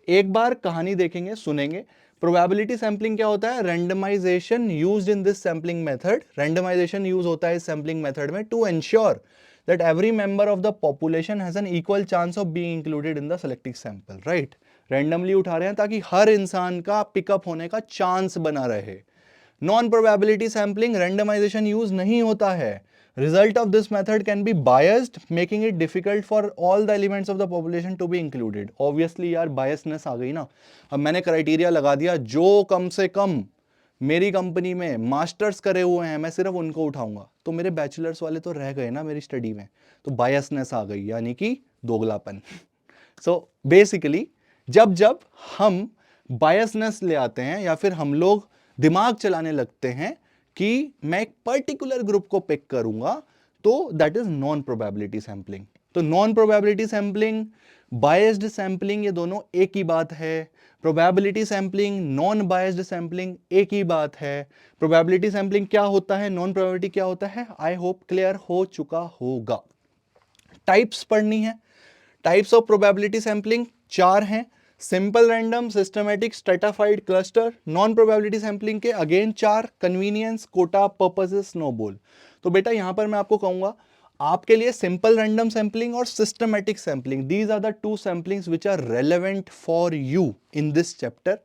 एक बार कहानी देखेंगे, सुनेंगे। प्रोबेबिलिटी सैंपलिंग क्या होता है? Randomization used in this sampling method. Randomization use होता है इस सैंपलिंग मेथड में to ensure that every member of the population has an equal chance of being included in the selected sample, right? Randomly उठा रहे हैं ताकि हर इंसान का पिकअप होने का चांस बना रहे, non probability sampling randomization use नहीं होता है। Result of this method can be biased, making it difficult for all the elements of the population to be included. Obviously यार बायसनेस आ गई ना। अब मैंने क्राइटेरिया लगा दिया, जो कम से कम मेरी कंपनी में मास्टर्स करे हुए हैं मैं सिर्फ उनको उठाऊंगा, तो मेरे बैचलर्स वाले तो रह गए ना मेरी स्टडी में, तो बायसनेस आ गई, यानी कि दोगलापन। सो बेसिकली जब जब हम बायसनेस ले आते हैं या फिर हम लोग दिमाग चलाने लगते हैं कि मैं एक पर्टिकुलर ग्रुप को पिक करूंगा, तो that is non probability sampling. तो non probability sampling, biased sampling, ये दोनों एक ही बात है। Probability sampling, non biased sampling एक ही बात है। प्रोबेबिलिटी सैंपलिंग क्या होता है, नॉन प्रोबेबिलिटी क्या होता है, आई होप क्लियर हो चुका होगा। टाइप्स पढ़नी है। टाइप्स ऑफ प्रोबेबिलिटी सैंपलिंग 4 हैं, simple random, systematic, stratified, cluster. Non probability sampling के again 4, convenience, quota, purposes, snowball. तो बेटा यहां पर मैं आपको कहूंगा आपके लिए सिंपल रैंडम सैंपलिंग और systematic sampling, these are the 2 samplings which are relevant for you in this chapter.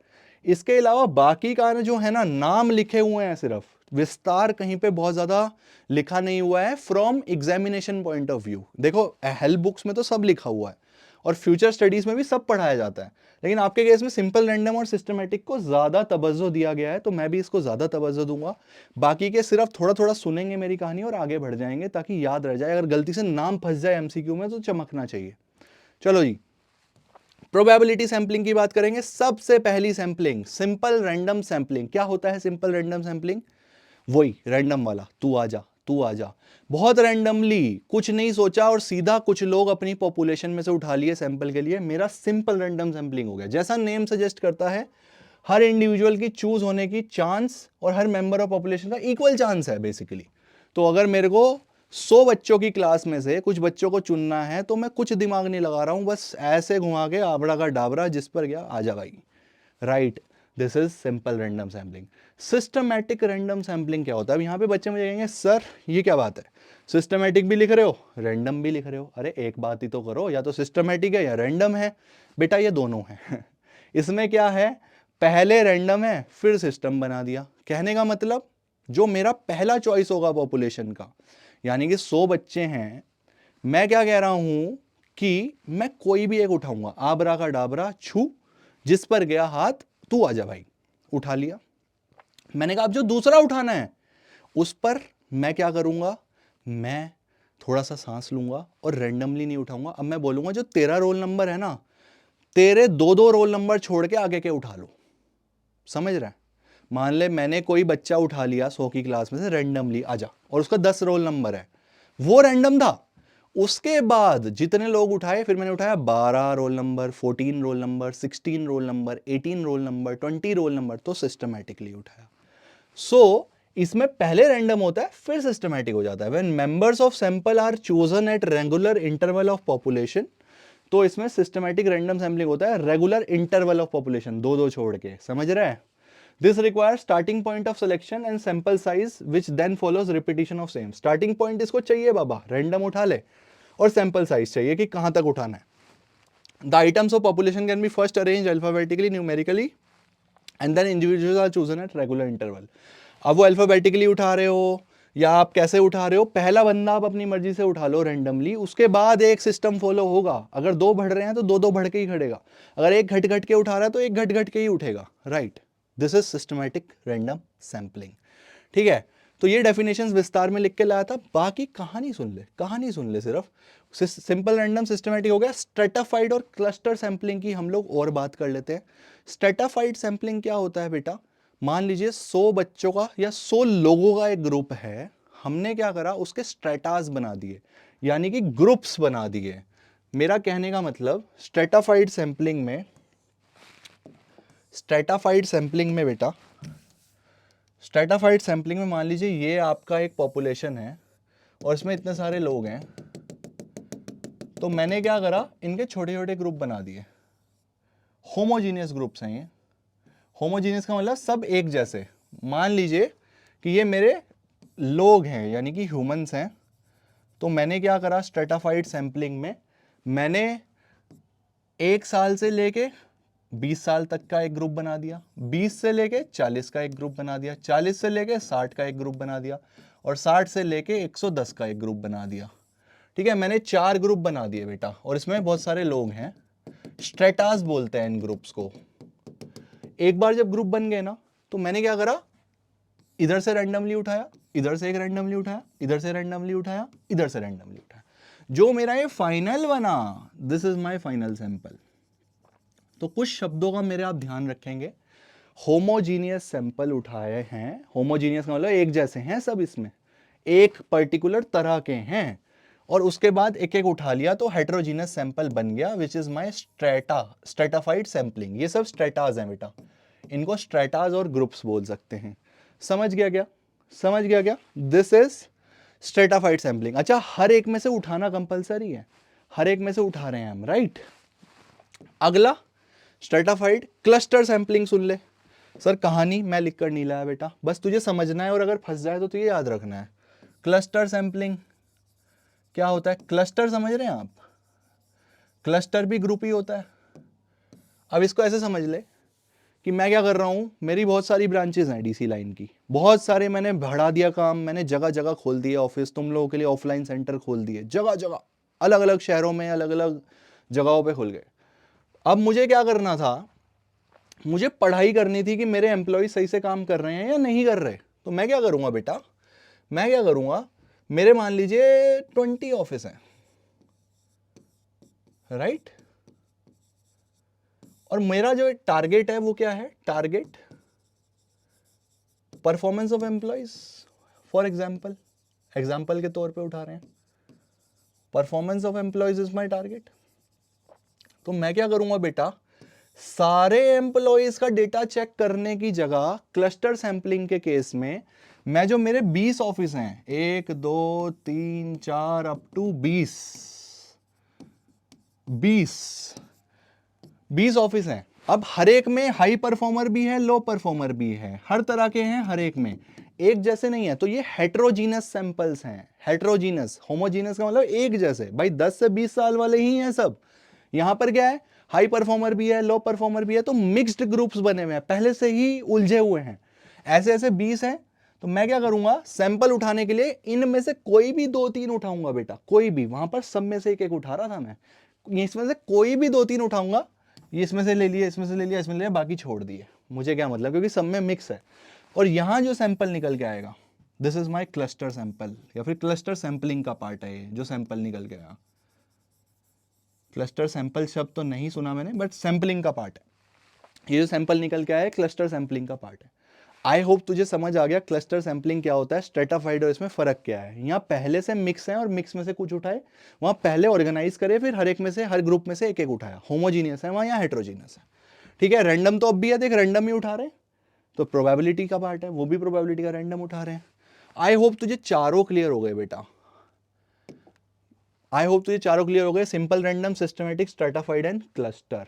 इसके अलावा बाकी का जो है ना, नाम लिखे हुए हैं सिर्फ, विस्तार कहीं पे बहुत ज्यादा लिखा नहीं हुआ है from examination point of view. देखो हेल्प बुक्स में तो सब लिखा हुआ है और फ्यूचर स्टडीज में भी सब पढ़ाया जाता है, लेकिन आपके केस में सिंपल रैंडम और सिस्टमैटिक को ज्यादा तवज्जो दिया गया है, तो मैं भी इसको ज्यादा तवज्जो दूंगा। बाकी के सिर्फ थोड़ा थोड़ा सुनेंगे मेरी कहानी और आगे बढ़ जाएंगे, ताकि याद रह जाए। अगर गलती से नाम फंस जाए एमसीक्यू में तो चमकना चाहिए। चलो जी, प्रोबेबिलिटी सैंपलिंग की बात करेंगे। सबसे पहली सैंपलिंग सिंपल रैंडम सैंपलिंग। क्या होता है सिंपल रैंडम सैंपलिंग? वही रैंडम वाला, तू आ जा तू आ जा, बहुत रैंडमली, कुछ नहीं सोचा और सीधा कुछ लोग अपनी पॉपुलेशन में से उठा लिए सैंपल के लिए, मेरा सिंपल रैंडम सैंपलिंग हो गया। जैसा नेम सजेस्ट करता है, हर इंडिविजुअल की चूज होने की चांस और हर मेंबर ऑफ पॉपुलेशन का इक्वल चांस है बेसिकली। तो अगर मेरे को 100 बच्चों की क्लास में से कुछ बच्चों को चुनना है, तो मैं कुछ दिमाग नहीं लगा रहा हूं, बस ऐसे घुमा के आबड़ा का डाबरा, जिस पर गया आ जा भाई, right. This is simple random sampling. Systematic random sampling क्या होता है? अब यहाँ पे बच्चे मुझे कहेंगे सर ये क्या बात है, सिस्टमैटिक भी लिख रहे हो रैंडम भी लिख रहे हो, अरे एक बात ही तो करो, या तो सिस्टमैटिक है या रैंडम है। बेटा ये दोनों है। इसमें क्या है, पहले रैंडम है फिर सिस्टम बना दिया। कहने का मतलब जो मेरा पहला चॉइस होगा पॉपुलेशन का, यानी कि 100 बच्चे हैं, मैं क्या कह रहा हूं कि मैं कोई भी एक उठाऊंगा, आबरा का डाबरा छू, जिस पर गया हाथ तू आजा भाई, उठा लिया। मैंने कहा अब जो दूसरा उठाना है उस पर मैं क्या करूंगा, मैं थोड़ा सा सांस लूंगा और रैंडमली नहीं उठाऊंगा। अब मैं बोलूंगा जो तेरा रोल नंबर है ना, तेरे 2-2 रोल नंबर छोड़ के आगे के उठा लो। समझ रहा है? मान ले मैंने कोई बच्चा उठा लिया 100 की क्लास में से रैंडमली, आजा, और उसका 10 रोल नंबर है, वो रैंडम था। उसके बाद जितने लोग उठाए, फिर मैंने उठाया 12 roll number, 14 roll number, 16 roll number, 18 roll number, 20 roll number, तो सिस्टमैटिकली उठाया। सो इसमें पहले रैंडम होता है फिर सिस्टमैटिक हो जाता है। When members of sample are chosen at regular interval of population, तो इसमें सिस्टमैटिक रैंडम सैंपलिंग होता है रेगुलर इंटरवल ऑफ पॉपुलेशन, 2-2 छोड़ के। समझ रहे हैं? This requires starting point of selection and sample size which then follows repetition of same. Starting point इसको चाहिए बाबा, रैंडम उठा ले, और सैंपल साइज चाहिए कि कहां तक उठाना है। The items of population can be first arranged alphabetically, numerically, and then individuals are chosen at regular interval. अब वो अल्फाबेटिकली उठा रहे हो या आप कैसे उठा रहे हो, पहला बंदा आप अपनी मर्जी से उठा लो रैंडमली, उसके बाद एक सिस्टम फॉलो होगा। अगर 2 बढ़ रहे हैं तो 2-2 बढ़ के ही खड़ेगा, अगर एक घट घट के उठा रहा है तो एक घट घट के ही उठेगा, right. This is systematic random sampling. ठीक है, तो ये डेफिनेशंस विस्तार में लिख के लाया था, बाकी कहानी सुन ले, कहानी सुन ले सिर्फ। सिंपल रैंडम सिस्टमैटिक हो गया। स्ट्रेटाफाइड और क्लस्टर सैंपलिंग की हम लोग और बात कर लेते हैं। स्ट्रेटाफाइड सैंपलिंग क्या होता है बेटा? मान लीजिए 100 बच्चों का या 100 लोगों का एक ग्रुप है, हमने क्या करा, उसके स्ट्रेटास बना दिए, यानी कि ग्रुप्स बना दिए। मेरा कहने का मतलब स्ट्रेटाफाइड सैंपलिंग में बेटा, स्ट्रेटाफाइड सैंपलिंग में मान लीजिए ये आपका एक पॉपुलेशन है और इसमें इतने सारे लोग हैं, तो मैंने क्या करा, इनके छोटे छोटे ग्रुप बना दिए, होमोजीनियस ग्रुप्स हैं ये। होमोजीनियस का मतलब सब एक जैसे। मान लीजिए कि ये मेरे लोग हैं, यानी कि ह्यूमंस हैं, तो मैंने क्या करा, स्ट्रेटाफाइड सैंपलिंग में मैंने 1 साल से लेके 20 साल तक का एक ग्रुप बना दिया, 20 से लेके 40 का एक ग्रुप बना दिया, 40 से लेके 60 का एक ग्रुप बना दिया, और 60 से लेके 110 का एक ग्रुप बना दिया। ठीक है, मैंने 4 ग्रुप बना दिए बेटा, और इसमें बहुत सारे लोग हैं। स्ट्रेटास बोलते हैं इन ग्रुप्स को। एक बार जब ग्रुप बन गए ना, तो मैंने क्या करा, इधर से रैंडमली उठाया, इधर से एक रैंडमली उठाया, इधर से रैंडमली उठाया, इधर से रैंडमली उठाया, जो मेरा ये फाइनल बना, this is my final sample. तो कुछ शब्दों का मेरे आप ध्यान रखेंगे। होमोजीनियस सैंपल उठाए हैं, होमोजीनियस का मतलब एक जैसे हैं सब, इसमें एक पर्टिकुलर तरह के हैं, और उसके बाद एक एक उठा लिया तो हेटेरोजीनियस सैंपल बन गया, विच इज माय स्ट्रेटाफाइड सैंपलिंग। ये सब स्ट्रेटाज हैं बेटा, इनको स्ट्रेटाज और ग्रुप्स बोल सकते हैं। समझ गया क्या? समझ गया क्या? This is stratified sampling. अच्छा, हर एक में से उठाना कंपलसरी है, हर एक में से उठा रहे हैं हम, राइट। अगला स्ट्रेटाफाइड क्लस्टर सैंपलिंग सुन ले। सर कहानी मैं लिख कर नहीं लाया बेटा, बस तुझे समझना है, और अगर फंस जाए तो तुझे याद रखना है। क्लस्टर सैंपलिंग क्या होता है? क्लस्टर समझ रहे हैं आप? क्लस्टर भी ग्रुप ही होता है। अब इसको ऐसे समझ ले कि मैं क्या कर रहा हूं, मेरी बहुत सारी ब्रांचेस हैं डीसी लाइन की, बहुत सारे मैंने बढ़ा दिया काम, मैंने जगह जगह खोल दिए ऑफिस, तुम लोगों के लिए ऑफलाइन सेंटर खोल दिए, जगह जगह अलग अलग शहरों में अलग अलग जगहों पे खुल गए। अब मुझे क्या करना था, मुझे पढ़ाई करनी थी कि मेरे एम्प्लॉय सही से काम कर रहे हैं या नहीं कर रहे। तो मैं क्या करूंगा बेटा, मैं क्या करूंगा, मेरे मान लीजिए 20 ऑफिस हैं, राइट, और मेरा जो टारगेट है वो क्या है, target performance of employees. For example, example के तौर पे उठा रहे हैं, performance of employees is my target. तो मैं क्या करूंगा बेटा, सारे एम्प्लॉयज का डेटा चेक करने की जगह क्लस्टर सैंपलिंग के केस में मैं जो मेरे 20 ऑफिस हैं, 1 2 3 4 अप टू 20 ऑफिस हैं। अब हर एक में हाई परफॉर्मर भी है, लो परफॉर्मर भी है, हर तरह के हैं, हर एक में एक जैसे नहीं है। तो ये हेटेरोजीनस सैंपल्स हैं। हेटेरोजीनस, होमोजीनस का मतलब एक जैसे, भाई 10 से 20 साल वाले ही हैं सब। यहां पर क्या है, हाई परफॉर्मर भी है, लो परफॉर्मर भी है, तो मिक्स्ड ग्रुप्स बने हुए हैं, पहले से ही उलझे हुए हैं, ऐसे ऐसे 20 हैं। तो मैं क्या करूंगा, सैंपल उठाने के लिए इनमें से कोई भी 2-3 उठाऊंगा बेटा, कोई भी, वहां पर सब में से एक एक उठा रहा था मैं, इसमें से कोई भी 2-3 उठाऊंगा, ये इसमें से ले लिया, इसमें से ले लिया, इसमें ले लिया, बाकी छोड़ दिए, मुझे क्या मतलब, क्योंकि सब में मिक्स है। और यहां जो सैंपल निकल के आएगा, this is my cluster sample, या फिर क्लस्टर सैंपलिंग का पार्ट है ये जो सैंपल निकल के आया। क्लस्टर सैंपल शब्द तो नहीं सुना मैंने, बट सैंपलिंग का पार्ट है ये जो सैंपल निकल के आया है, क्लस्टर सैंपलिंग का पार्ट है। आई होप तुझे समझ आ गया क्लस्टर सैंपलिंग क्या होता है, स्ट्रेटाफाइड और इसमें फर्क क्या है। यहाँ पहले से मिक्स है और मिक्स में से कुछ उठाए, वहां पहले ऑर्गेनाइज करे, फिर हर एक में से, हर ग्रुप में से एक एक उठाया। होमोजीनियस है वहां, यहाँ हेटेरोजीनियस है। ठीक है, रैंडम तो अब भी है, देख रैंडम ही उठा रहे हैं, तो प्रोबेबिलिटी का पार्ट है, वो भी प्रोबेबिलिटी का रैंडम उठा रहे हैं। आई होप तुझे चारों क्लियर हो गए बेटा, आई होप तुझे चारों क्लियर हो गए, simple, random, systematic, stratified and cluster.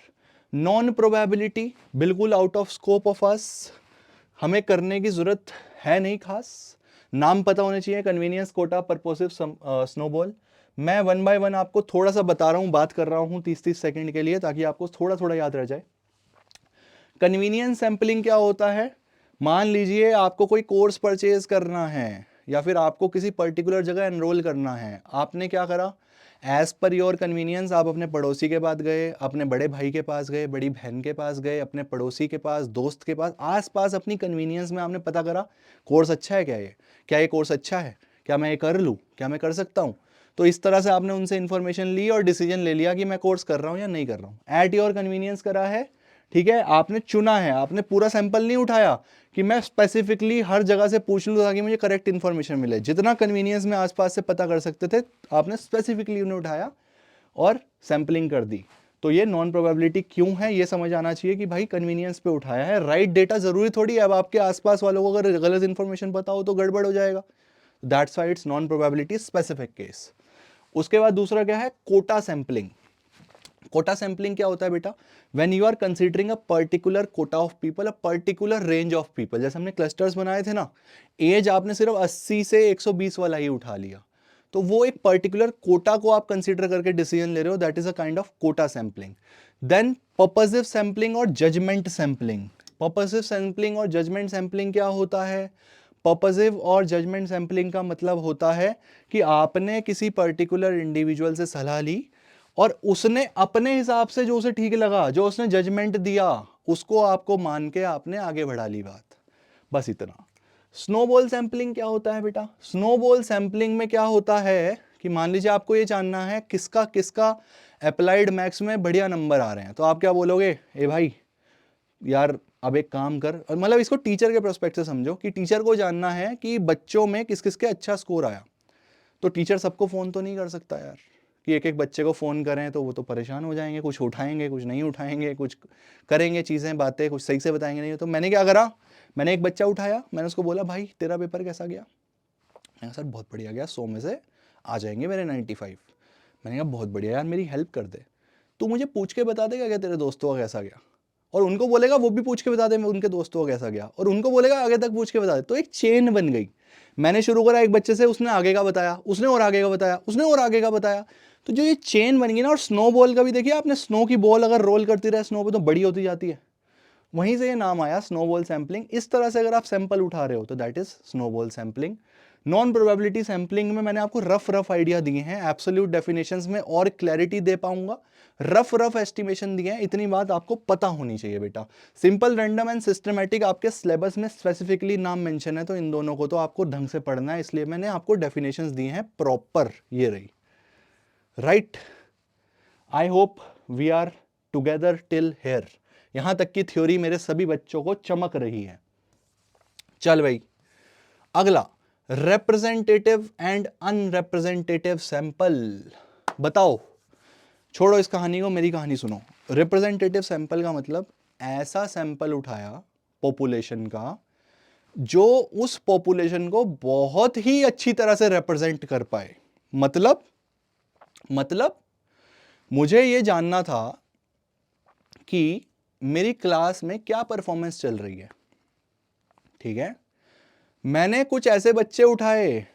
Non probability बिल्कुल out of scope of us, हमें करने की जरूरत है नहीं खास, नाम पता होने चाहिए, कन्वीनियंस, कोटा, परपोसिव, स्नोबॉल। मैं वन बाय वन आपको थोड़ा सा बता रहा हूं, बात कर रहा हूं 30-30 सेकंड के लिए, ताकि आपको थोड़ा थोड़ा याद रह जाए। कन्वीनियंस सैंपलिंग क्या होता है, मान लीजिए आपको कोई कोर्स परचेज करना है, या फिर आपको किसी पर्टिकुलर जगह एनरोल करना है, आपने क्या करा, एज पर योर कन्वीनियंस आप अपने पड़ोसी के पास गए, अपने बड़े भाई के पास गए, बड़ी बहन के पास गए, अपने पड़ोसी के पास, दोस्त के पास, आसपास अपनी कन्वीनियंस में आपने पता करा कोर्स अच्छा है क्या ये कोर्स अच्छा है, क्या मैं ये कर लूँ, क्या मैं कर सकता हूँ। तो इस तरह से आपने उनसे इंफॉर्मेशन ली और डिसीजन ले लिया कि मैं कोर्स कर रहा हूँ या नहीं कर रहा हूँ। एट योर कन्वीनियंस करा है, ठीक है, आपने चुना है, आपने पूरा सैंपल नहीं उठाया कि मैं स्पेसिफिकली हर जगह से पूछ लूँ ताकि मुझे करेक्ट इन्फॉर्मेशन मिले, जितना कन्वीनियंस में आसपास से पता कर सकते थे आपने स्पेसिफिकली उन्हें उठाया और सैंपलिंग कर दी। तो ये नॉन प्रोबेबिलिटी क्यों है, ये समझ आना चाहिए कि भाई कन्वीनियंस पे उठाया है, राइट डेटा जरूरी थोड़ी है, अब आपके आसपास वालों को अगर गलत इन्फॉर्मेशन पता हो तो गड़बड़ हो जाएगा। That's why it's non probability specific case. उसके बाद दूसरा क्या है, कोटा सैंपलिंग। कोटा सैंपलिंग क्या होता है बेटा, when you are considering a particular quota of people, a particular range of people. जैसे हमने क्लस्टर्स बनाए थे ना, एज आपने सिर्फ 80 से 120 वाला ही उठा लिया, तो वो एक पर्टिकुलर कोटा को आप कंसीडर करके डिसीजन ले रहे हो, that is a kind of quota sampling. Then purposive sampling और जजमेंट सैंपलिंग। पर्पसिव सैंपलिंग और जजमेंट सैंपलिंग क्या होता है? पर्पसिव और जजमेंट सैंपलिंग का मतलब होता है कि आपने किसी पर्टिकुलर इंडिविजुअल से सलाह ली और उसने अपने हिसाब से जो उसे ठीक लगा, जो उसने जजमेंट दिया, उसको आपको मान के आपने आगे बढ़ा ली बात, बस इतना। स्नोबॉल सैंपलिंग क्या होता है बेटा? स्नोबॉल सैंपलिंग में क्या होता है कि मान लीजिए आपको ये जानना है किसका किसका अप्लाइड मैथ्स में बढ़िया नंबर आ रहे हैं, तो आप क्या बोलोगे? ए भाई यार अब एक काम कर, और मतलब इसको टीचर के प्रोस्पेक्ट से समझो कि टीचर को जानना है कि बच्चों में किस किस के अच्छा स्कोर आया। तो टीचर सबको फ़ोन तो नहीं कर सकता यार कि एक एक बच्चे को फ़ोन करें, तो वो तो परेशान हो जाएंगे, कुछ उठाएंगे कुछ नहीं उठाएंगे, कुछ करेंगे चीज़ें बातें, कुछ सही से बताएंगे नहीं। तो मैंने क्या करा, मैंने एक बच्चा उठाया, मैंने उसको बोला भाई तेरा पेपर कैसा गया? मैंने कहा सर बहुत बढ़िया गया, 100 में से आ जाएंगे मेरे 95। मैंने कहा बहुत बढ़िया यार, मेरी हेल्प कर दे, तू मुझे पूछ के बता देगा क्या तेरे दोस्तों का कैसा गया? और उनको बोलेगा वो भी पूछ के बता दे उनके दोस्तों का कैसा गया, और उनको बोलेगा आगे तक पूछ के बता दे। तो एक चेन बन गई। मैंने शुरू करा एक बच्चे से, उसने आगे का बताया, उसने और आगे का बताया, उसने और आगे का बताया, तो जो ये चेन बन गई ना। और स्नो बॉल का भी देखिए आपने, स्नो की बॉल अगर रोल करती रहे स्नो पे तो बड़ी होती जाती है, वहीं से ये नाम आया स्नोबॉल सैंपलिंग। इस तरह से अगर आप सैंपल उठा रहे हो तो that is snowball sampling. Non probability sampling में मैंने आपको रफ आइडिया दिए हैं, एब्सोल्यूट डेफिनेशंस में और क्लैरिटी दे पाऊंगा। रफ एस्टिमेशन दिए हैं, इतनी बात आपको पता होनी चाहिए बेटा। सिंपल, रैंडम एंड सिस्टमैटिक आपके सिलेबस में स्पेसिफिकली नाम मेंशन है, तो इन दोनों को तो आपको ढंग से पढ़ना है, इसलिए मैंने आपको डेफिनेशंस दिए हैं प्रॉपर। ये रही, right. I hope we are together till here. यहां तक की थ्योरी मेरे सभी बच्चों को चमक रही है। चल भाई, अगला रिप्रेजेंटेटिव एंड अनरिप्रेजेंटेटिव सैंपल। बताओ, छोड़ो इस कहानी को, मेरी कहानी सुनो। रिप्रेजेंटेटिव सैंपल का मतलब ऐसा सैंपल उठाया पॉपुलेशन का जो उस पॉपुलेशन को बहुत ही अच्छी तरह से रिप्रेजेंट कर पाए। मतलब मुझे यह जानना था कि मेरी क्लास में क्या परफॉर्मेंस चल रही है, ठीक है। मैंने कुछ ऐसे बच्चे उठाए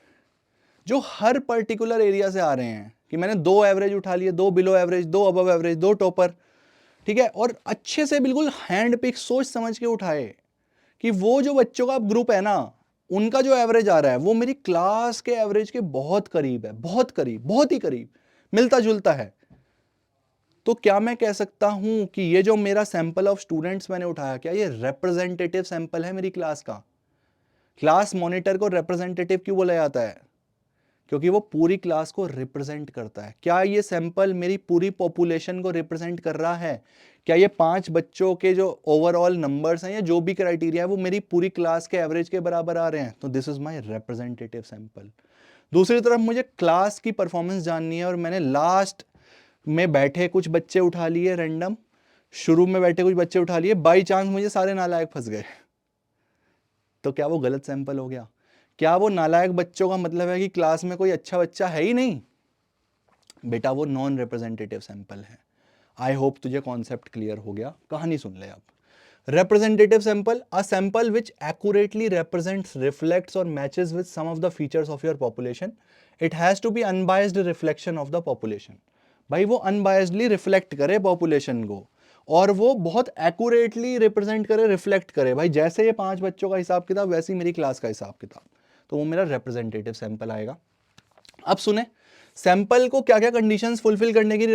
जो हर पर्टिकुलर एरिया से आ रहे हैं, कि मैंने 2 एवरेज उठा लिए, 2 below average, 2 above average, 2 topper, ठीक है। और अच्छे से बिल्कुल हैंड पिक सोच समझ के उठाए कि वो जो बच्चों का ग्रुप है ना, उनका जो एवरेज आ रहा है वो मेरी क्लास के एवरेज के बहुत करीब है, बहुत करीब, बहुत ही करीब, मिलता जुलता है। तो क्या मैं कह सकता हूं कि ये जो मेरा सैंपल ऑफ स्टूडेंट्स मैंने उठाया, क्या ये रिप्रेजेंटेटिव सैंपल है मेरी क्लास का? क्लास मॉनिटर को रिप्रेजेंटेटिव क्यों बोला जाता है? क्योंकि वो पूरी क्लास को रिप्रेजेंट करता है। क्या ये सैंपल मेरी पूरी पॉपुलेशन को रिप्रेजेंट कर रहा है? क्या ये 5 बच्चों के जो ओवरऑल नंबर्स हैं या जो भी क्राइटेरिया है वो मेरी पूरी क्लास के एवरेज के बराबर आ रहे हैं? तो this is my representative sample. दूसरी तरफ मुझे क्लास की परफॉर्मेंस जाननी है, और मैंने लास्ट में बैठे कुछ बच्चे उठा लिए रैंडम, शुरू में बैठे कुछ बच्चे उठा लिए, बाई चांस मुझे सारे नालायक फंस गए, तो क्या वो गलत सैंपल हो गया? क्या वो नालायक बच्चों का मतलब है कि क्लास में कोई अच्छा बच्चा है ही नहीं? बेटा वो नॉन रिप्रेजेंटेटिव सैंपल है। आई होप तुझे कॉन्सेप्ट क्लियर हो गया। कहानी सुन ले आप। Representative sample, a sample which accurately represents, reflects or matches with some of the features of your population. It has to be unbiased reflection of the population. भाई वो अनबायसडली reflect करे population को, और वो बहुत एक्यूरेटली रिप्रेजेंट करे, reflect करे। भाई जैसे ये 5 बच्चों का हिसाब किताब, वैसे ही मेरी क्लास का हिसाब किताब, तो वो मेरा रिप्रेजेंटेटिव सैंपल आएगा। अब सुने, सैंपल को क्या क्या कंडीशंस फुलफिल करने की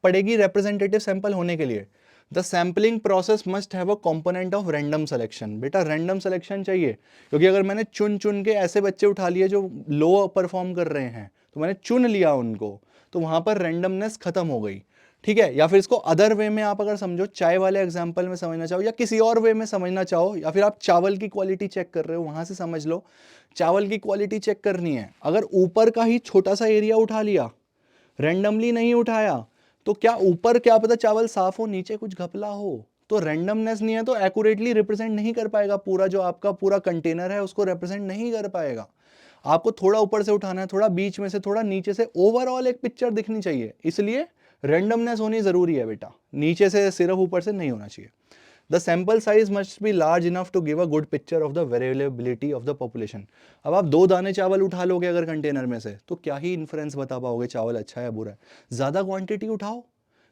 पड़ेगी रिप्रेजेंटेटिव सैंपल होने के लिए? The sampling process must have a component of random selection. बेटा रैंडम सिलेक्शन चाहिए, क्योंकि अगर मैंने चुन चुन के ऐसे बच्चे उठा लिए जो लो परफॉर्म कर रहे हैं, तो मैंने चुन लिया उनको, तो वहां पर रैंडमनेस खत्म हो गई, ठीक है। या फिर इसको अदर वे में आप अगर समझो, चाय वाले एग्जाम्पल में समझना चाहो या किसी और वे में समझना चाहो, या फिर आप चावल की क्वालिटी चेक कर रहे हो वहां से समझ लो। चावल की क्वालिटी चेक करनी है, अगर ऊपर का ही छोटा सा एरिया उठा लिया, रैंडमली नहीं उठाया, तो क्या ऊपर क्या पता चावल साफ हो, नीचे कुछ घपला हो, तो रैंडमनेस नहीं है तो एक्यूरेटली रिप्रेजेंट नहीं कर पाएगा। पूरा जो आपका पूरा कंटेनर है उसको रिप्रेजेंट नहीं कर पाएगा। आपको थोड़ा ऊपर से उठाना है, थोड़ा बीच में से, थोड़ा नीचे से, ओवरऑल एक पिक्चर दिखनी चाहिए, इसलिए रैंडमनेस होनी जरूरी है बेटा। नीचे से सिर्फ ऊपर से नहीं होना चाहिए। The sample size must be large enough to give a good picture of the variability of the population. अब आप 2 दाने चावल उठा लोगे अगर कंटेनर में से, तो क्या ही इन्फ्लुएंस बता पाओगे चावल अच्छा है या बुरा है। ज़्यादा क्वांटिटी उठाओ,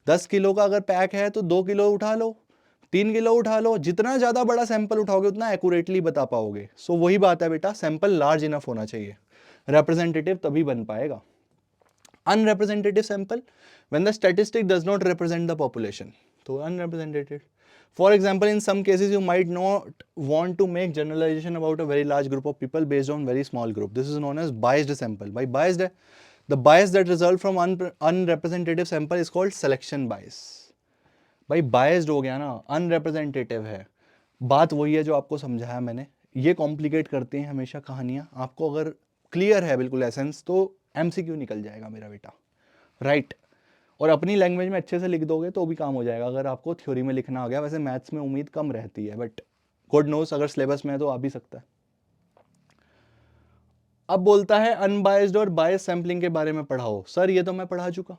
10 किलो का अगर पैक है तो 2 किलो उठा लो, 3 किलो उठा लो, जितना ज़्यादा बड़ा सैंपल उठाओगे उतना एक्यूरेटली बता पाओगे। सो वही बात है बेटा, सैंपल लार्ज इनफ होना चाहिए, रिप्रेजेंटेटिव तभी बन पाएगा। Unrepresentative sample, when the statistic does not represent the population, तो unrepresentative. For example, in some cases you might not want to make generalization about a very large group of people based on very small group. This is known as biased sample. By biased, the bias that result from unrepresentative sample is called selection bias. भाई biased हो गया ना, unrepresentative है, बात वही है जो आपको समझाया मैंने। ये कॉम्प्लिकेट करते हैं हमेशा कहानियाँ, आपको अगर क्लियर है बिल्कुल एसेंस तो MCQ निकल जाएगा मेरा बेटा, राइट। और अपनी लैंग्वेज में अच्छे से लिख दोगे तो भी काम हो जाएगा, अगर आपको थ्योरी में लिखना आ गया। वैसे मैथ्स में उम्मीद कम रहती है, बट गॉड नोस अगर सिलेबस में है तो आ भी सकता है। अब बोलता है अनबायस्ड और बायस सैम्पलिंग के बारे में पढ़ाओ। सर ये तो मैं पढ़ा चुका,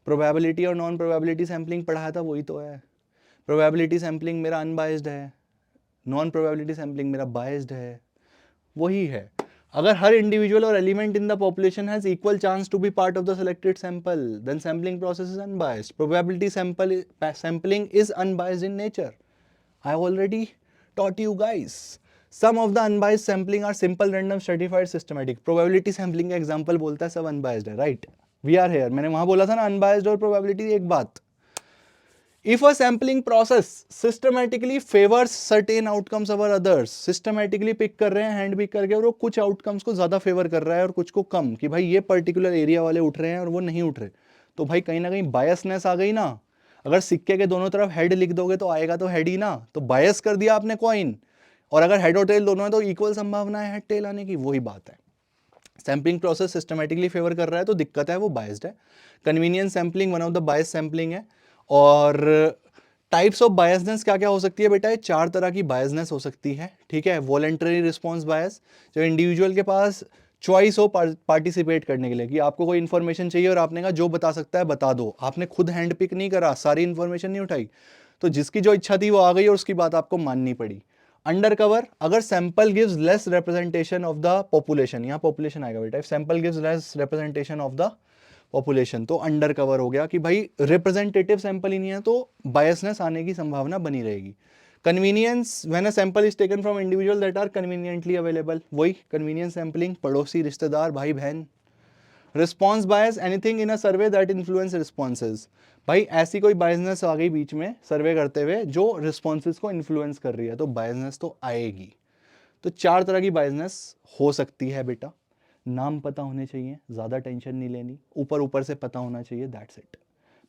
प्रोबेबिलिटी और नॉन प्रोबेबिलिटी सैम्पलिंग पढ़ाया था, वही तो है। प्रोबेबिलिटी सैम्पलिंग मेरा अनबायस्ड है, नॉन प्रोबेबिलिटी सैम्पलिंग मेरा बायस्ड है, वही है। अगर हर इंडिविजुअल और element in the population has equal chance to be part of the selected sample, then sampling process is unbiased. Probability sampling is unbiased in nature. I have already taught you guys. Some of the unbiased sampling are simple, random, stratified, systematic. Probability sampling का example बोलता है सब unbiased है, right? We are here. मैंने वहाँ बोला था ना unbiased और probability एक बात। If a sampling process systematically favors certain outcomes over others, systematically pick कर रहे हैं, hand pick करके, और वो कुछ outcomes को ज़्यादा favor कर रहा है और कुछ को कम, कि भाई ये particular area वाले उठ रहे हैं और वो नहीं उठ रहे, तो भाई कहीं ना कहीं biasness आ गई ना। अगर सिक्के के दोनों तरफ हेड लिख दोगे तो आएगा तो हेड ही ना, तो बायस कर दिया आपने कॉइन। और अगर हेड और टेल दोनों है तो इक्वल संभावना है हेड टेल आने की, वही बात है। सैम्पलिंग प्रोसेस सिस्टमैटिकली फेवर कर रहा है तो दिक्कत है, वो बायस्ड है। Convenience sampling one of the bias sampling है। और टाइप्स ऑफ बायसनेस क्या क्या हो सकती है बेटा, ये 4 तरह की बायसनेस हो सकती है, ठीक है। वॉलंटरी रिस्पॉन्स बायस, जो इंडिविजुअल के पास चॉइस हो पार्टिसिपेट करने के लिए, कि आपको कोई इन्फॉर्मेशन चाहिए और आपने कहा जो बता सकता है बता दो, आपने खुद हैंड पिक नहीं करा, सारी इन्फॉर्मेशन नहीं उठाई, तो जिसकी जो इच्छा थी वो आ गई और उसकी बात आपको माननी पड़ी। अंडर कवर, अगर sample gives less representation of the population, यहाँ पॉपुलेशन आएगा बेटा, if sample gives less representation of the population तो अंडर कवर हो गया, कि भाई रिप्रेजेंटेटिव सैंपल ही नहीं है तो बायसनेस आने की संभावना बनी रहेगी। Convenience, when a sample is taken from individual that are conveniently available, वही कन्वीनियंस सैंपलिंग, पड़ोसी, रिश्तेदार, भाई बहन। Response bias, anything in a survey that influence responses, भाई ऐसी कोई बायसनेस आ गई बीच में सर्वे करते हुए जो रिस्पॉन्सेज को इन्फ्लुएंस कर रही है, तो बायसनेस तो आएगी। तो 4 तरह की बायसनेस हो सकती है बेटा, नाम पता होने चाहिए, ज़्यादा टेंशन नहीं लेनी, ऊपर ऊपर से पता होना चाहिए, दैट्स इट।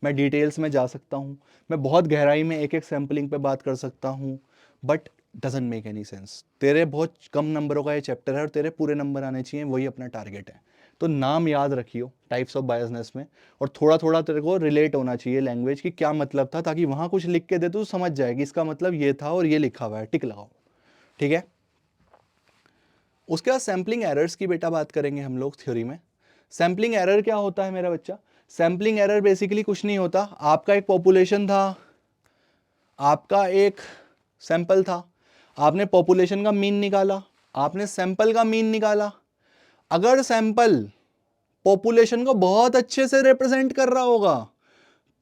मैं डिटेल्स में जा सकता हूँ, मैं बहुत गहराई में एक एक सैम्पलिंग पे बात कर सकता हूँ, but doesn't make any sense. तेरे बहुत कम नंबरों का ये चैप्टर है और तेरे पूरे नंबर आने चाहिए, वही अपना टारगेट है। तो नाम याद रखियो टाइप्स ऑफ बायसनेस में, और थोड़ा थोड़ा तेरे को रिलेट होना चाहिए लैंग्वेज की क्या मतलब था, ताकि वहाँ कुछ लिख के दे तो समझ जाए कि इसका मतलब ये था और ये लिखा हुआ है, टिक लगाओ, ठीक है। उसके बाद सैम्पलिंग एरर्स की बेटा बात करेंगे हम लोग थ्योरी में। सैम्पलिंग एरर क्या होता है मेरा बच्चा? सैम्पलिंग एरर बेसिकली कुछ नहीं होता, आपका एक पॉपुलेशन था, आपका एक सैंपल था, आपने पॉपुलेशन का मीन निकाला, आपने सैंपल का मीन निकाला। अगर सैंपल पॉपुलेशन को बहुत अच्छे से रिप्रेजेंट कर रहा होगा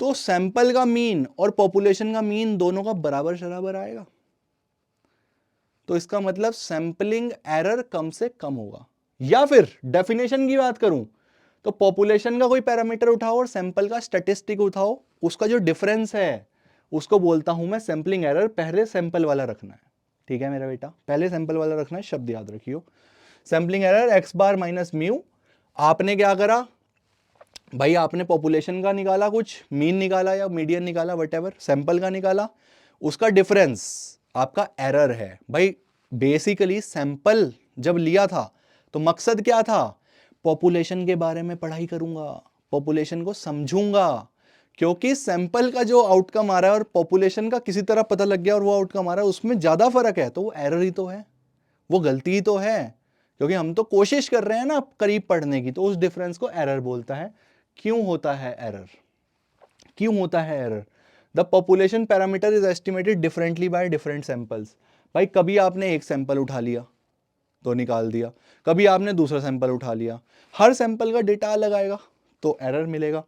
तो सैंपल का मीन और पॉपुलेशन का मीन दोनों का बराबर शराबर आएगा, तो इसका मतलब सैंपलिंग एरर कम से कम होगा। या फिर डेफिनेशन की बात करूं तो पॉपुलेशन का कोई पैरामीटर उठाओ और सैंपल का स्टैटिस्टिक उठाओ, उसका जो डिफरेंस है उसको बोलता हूं मैं सैंपलिंग एरर। पहले सैंपल वाला रखना है, ठीक है मेरा बेटा, पहले सैंपल वाला रखना है, शब्द याद रखियो। सैंपलिंग एरर एक्स बार माइनस म्यू। आपने क्या करा भाई, आपने पॉपुलेशन का निकाला, कुछ मीन निकाला या मीडियन निकाला, वटेवर, सैंपल का निकाला, उसका डिफरेंस आपका एरर है। भाई बेसिकली सैंपल जब लिया था तो मकसद क्या था, पॉपुलेशन के बारे में पढ़ाई करूंगा, पॉपुलेशन को समझूंगा, क्योंकि सैंपल का जो आउटकम आ रहा है और पॉपुलेशन का किसी तरह पता लग गया और वो आउटकम आ रहा है, उसमें ज्यादा फर्क है, तो वो एरर ही तो है, वो गलती ही तो है, क्योंकि हम तो कोशिश कर रहे हैं ना करीब पढ़ने की, तो उस डिफरेंस को एरर बोलता है। क्यों होता है एरर? क्यों होता है error? The population parameter is estimated differently by different samples. भाई कभी आपने एक सैंपल उठा लिया तो निकाल दिया, कभी आपने दूसरा सैंपल उठा लिया, हर सैंपल का डेटा अलग आएगा तो एरर मिलेगा।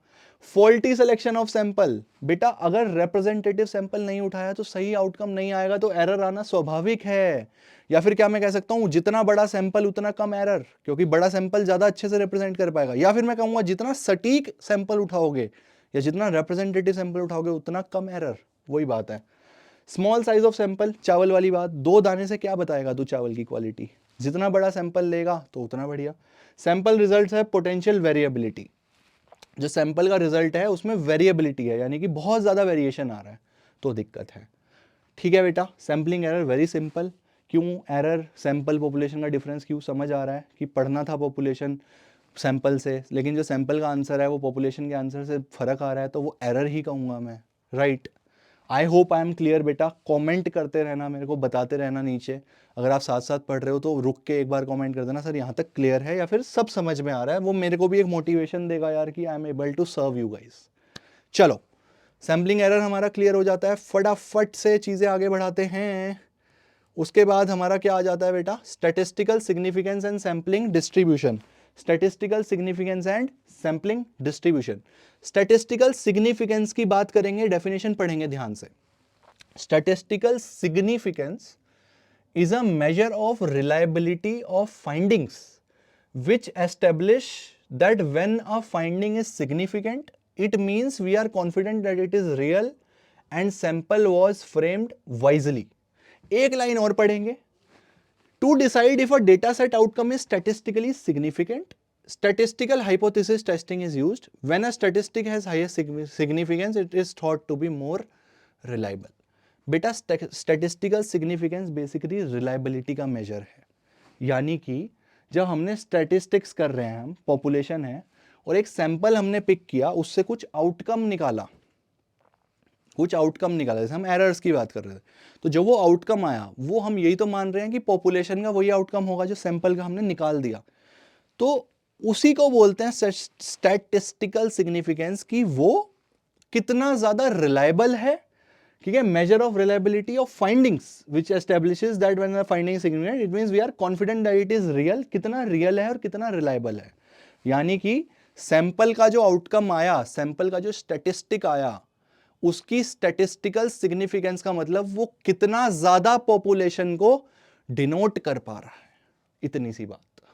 फॉल्टी सिलेक्शन ऑफ सैंपल, बेटा अगर रिप्रेजेंटेटिव सैंपल नहीं उठाया तो सही आउटकम नहीं आएगा, तो एरर आना स्वाभाविक है। या फिर क्या मैं कह सकता हूं, जितना बड़ा सैंपल उतना कम एरर, क्योंकि बड़ा सैंपल ज्यादा अच्छे से रिप्रेजेंट कर पाएगा। या फिर मैं कहूंगा जितना सटीक सैंपल उठाओगे या जितना रिप्रेजेंटेटिव सैंपल उठाओगे उतना कम एरर, वही बात है। स्मॉल साइज ऑफ सैंपल, चावल वाली बात, 2 दाने से क्या बताएगा तू चावल की क्वालिटी, जितना बड़ा सैंपल लेगा तो उतना बढ़िया। सैंपल रिजल्ट है पोटेंशियल वेरिएबिलिटी, जो सैंपल का रिजल्ट है उसमें वेरिएबिलिटी है, यानी कि बहुत ज़्यादा वेरिएशन आ रहा है तो दिक्कत है। ठीक है बेटा, सैम्पलिंग एरर वेरी सिंपल। क्यों एरर, सैंपल पॉपुलेशन का डिफरेंस क्यों, समझ आ रहा है कि पढ़ना था पॉपुलेशन सैंपल से, लेकिन जो सैंपल का आंसर है वो पॉपुलेशन के आंसर से फर्क आ रहा है, तो वो एरर ही कहूँगा मैं, right. I hope I am clear बेटा। कमेंट करते रहना, मेरे को बताते रहना नीचे। अगर आप साथ साथ पढ़ रहे हो तो रुक के एक बार कमेंट कर देना, सर यहाँ तक क्लियर है या फिर सब समझ में आ रहा है। वो मेरे को भी एक मोटिवेशन देगा यार कि I am able to serve you guys. चलो, सैम्पलिंग एरर हमारा क्लियर हो जाता है, फटाफट से चीज़ें आगे बढ़ाते हैं। उसके बाद हमारा क्या आ जाता है बेटा, statistical significance and sampling distribution. Statistical significance and sampling distribution. Statistical significance की बात करेंगे, डेफिनेशन पढ़ेंगे ध्यान से। Statistical significance is a measure of reliability of findings which establish that when a finding is significant it means we are confident that it is real and sample was framed wisely। एक line और पढ़ेंगे। To decide if a data set outcome is statistically significant, statistical hypothesis testing is used. When a statistic has higher significance, it is thought to be more reliable. बेटा statistical significance basically reliability का major है, यानी कि जब हमने statistics कर रहे हैं, हम पॉपुलेशन है और एक सैंपल हमने पिक किया, उससे कुछ आउटकम निकाला, जैसे हम एरर्स की बात कर रहे थे, तो जो वो आउटकम आया वो हम यही तो मान रहे हैं कि पॉपुलेशन का वही आउटकम होगा जो सैंपल का हमने निकाल दिया, तो उसी को बोलते हैं स्टैटिस्टिकल सिग्निफिकेंस, कि वो कितना ज्यादा रिलायबल है। ठीक है, measure of reliability of findings which establishes that when the finding is significant it means we are confident that it is real, कितना रियल है और कितना रिलायबल है। यानी कि सैंपल का जो आउटकम आया, सैंपल का जो स्टैटिस्टिक आया, उसकी स्टैटिस्टिकल सिग्निफिकेंस का मतलब वो कितना ज्यादा पॉपुलेशन को डिनोट कर पा रहा है, इतनी सी बात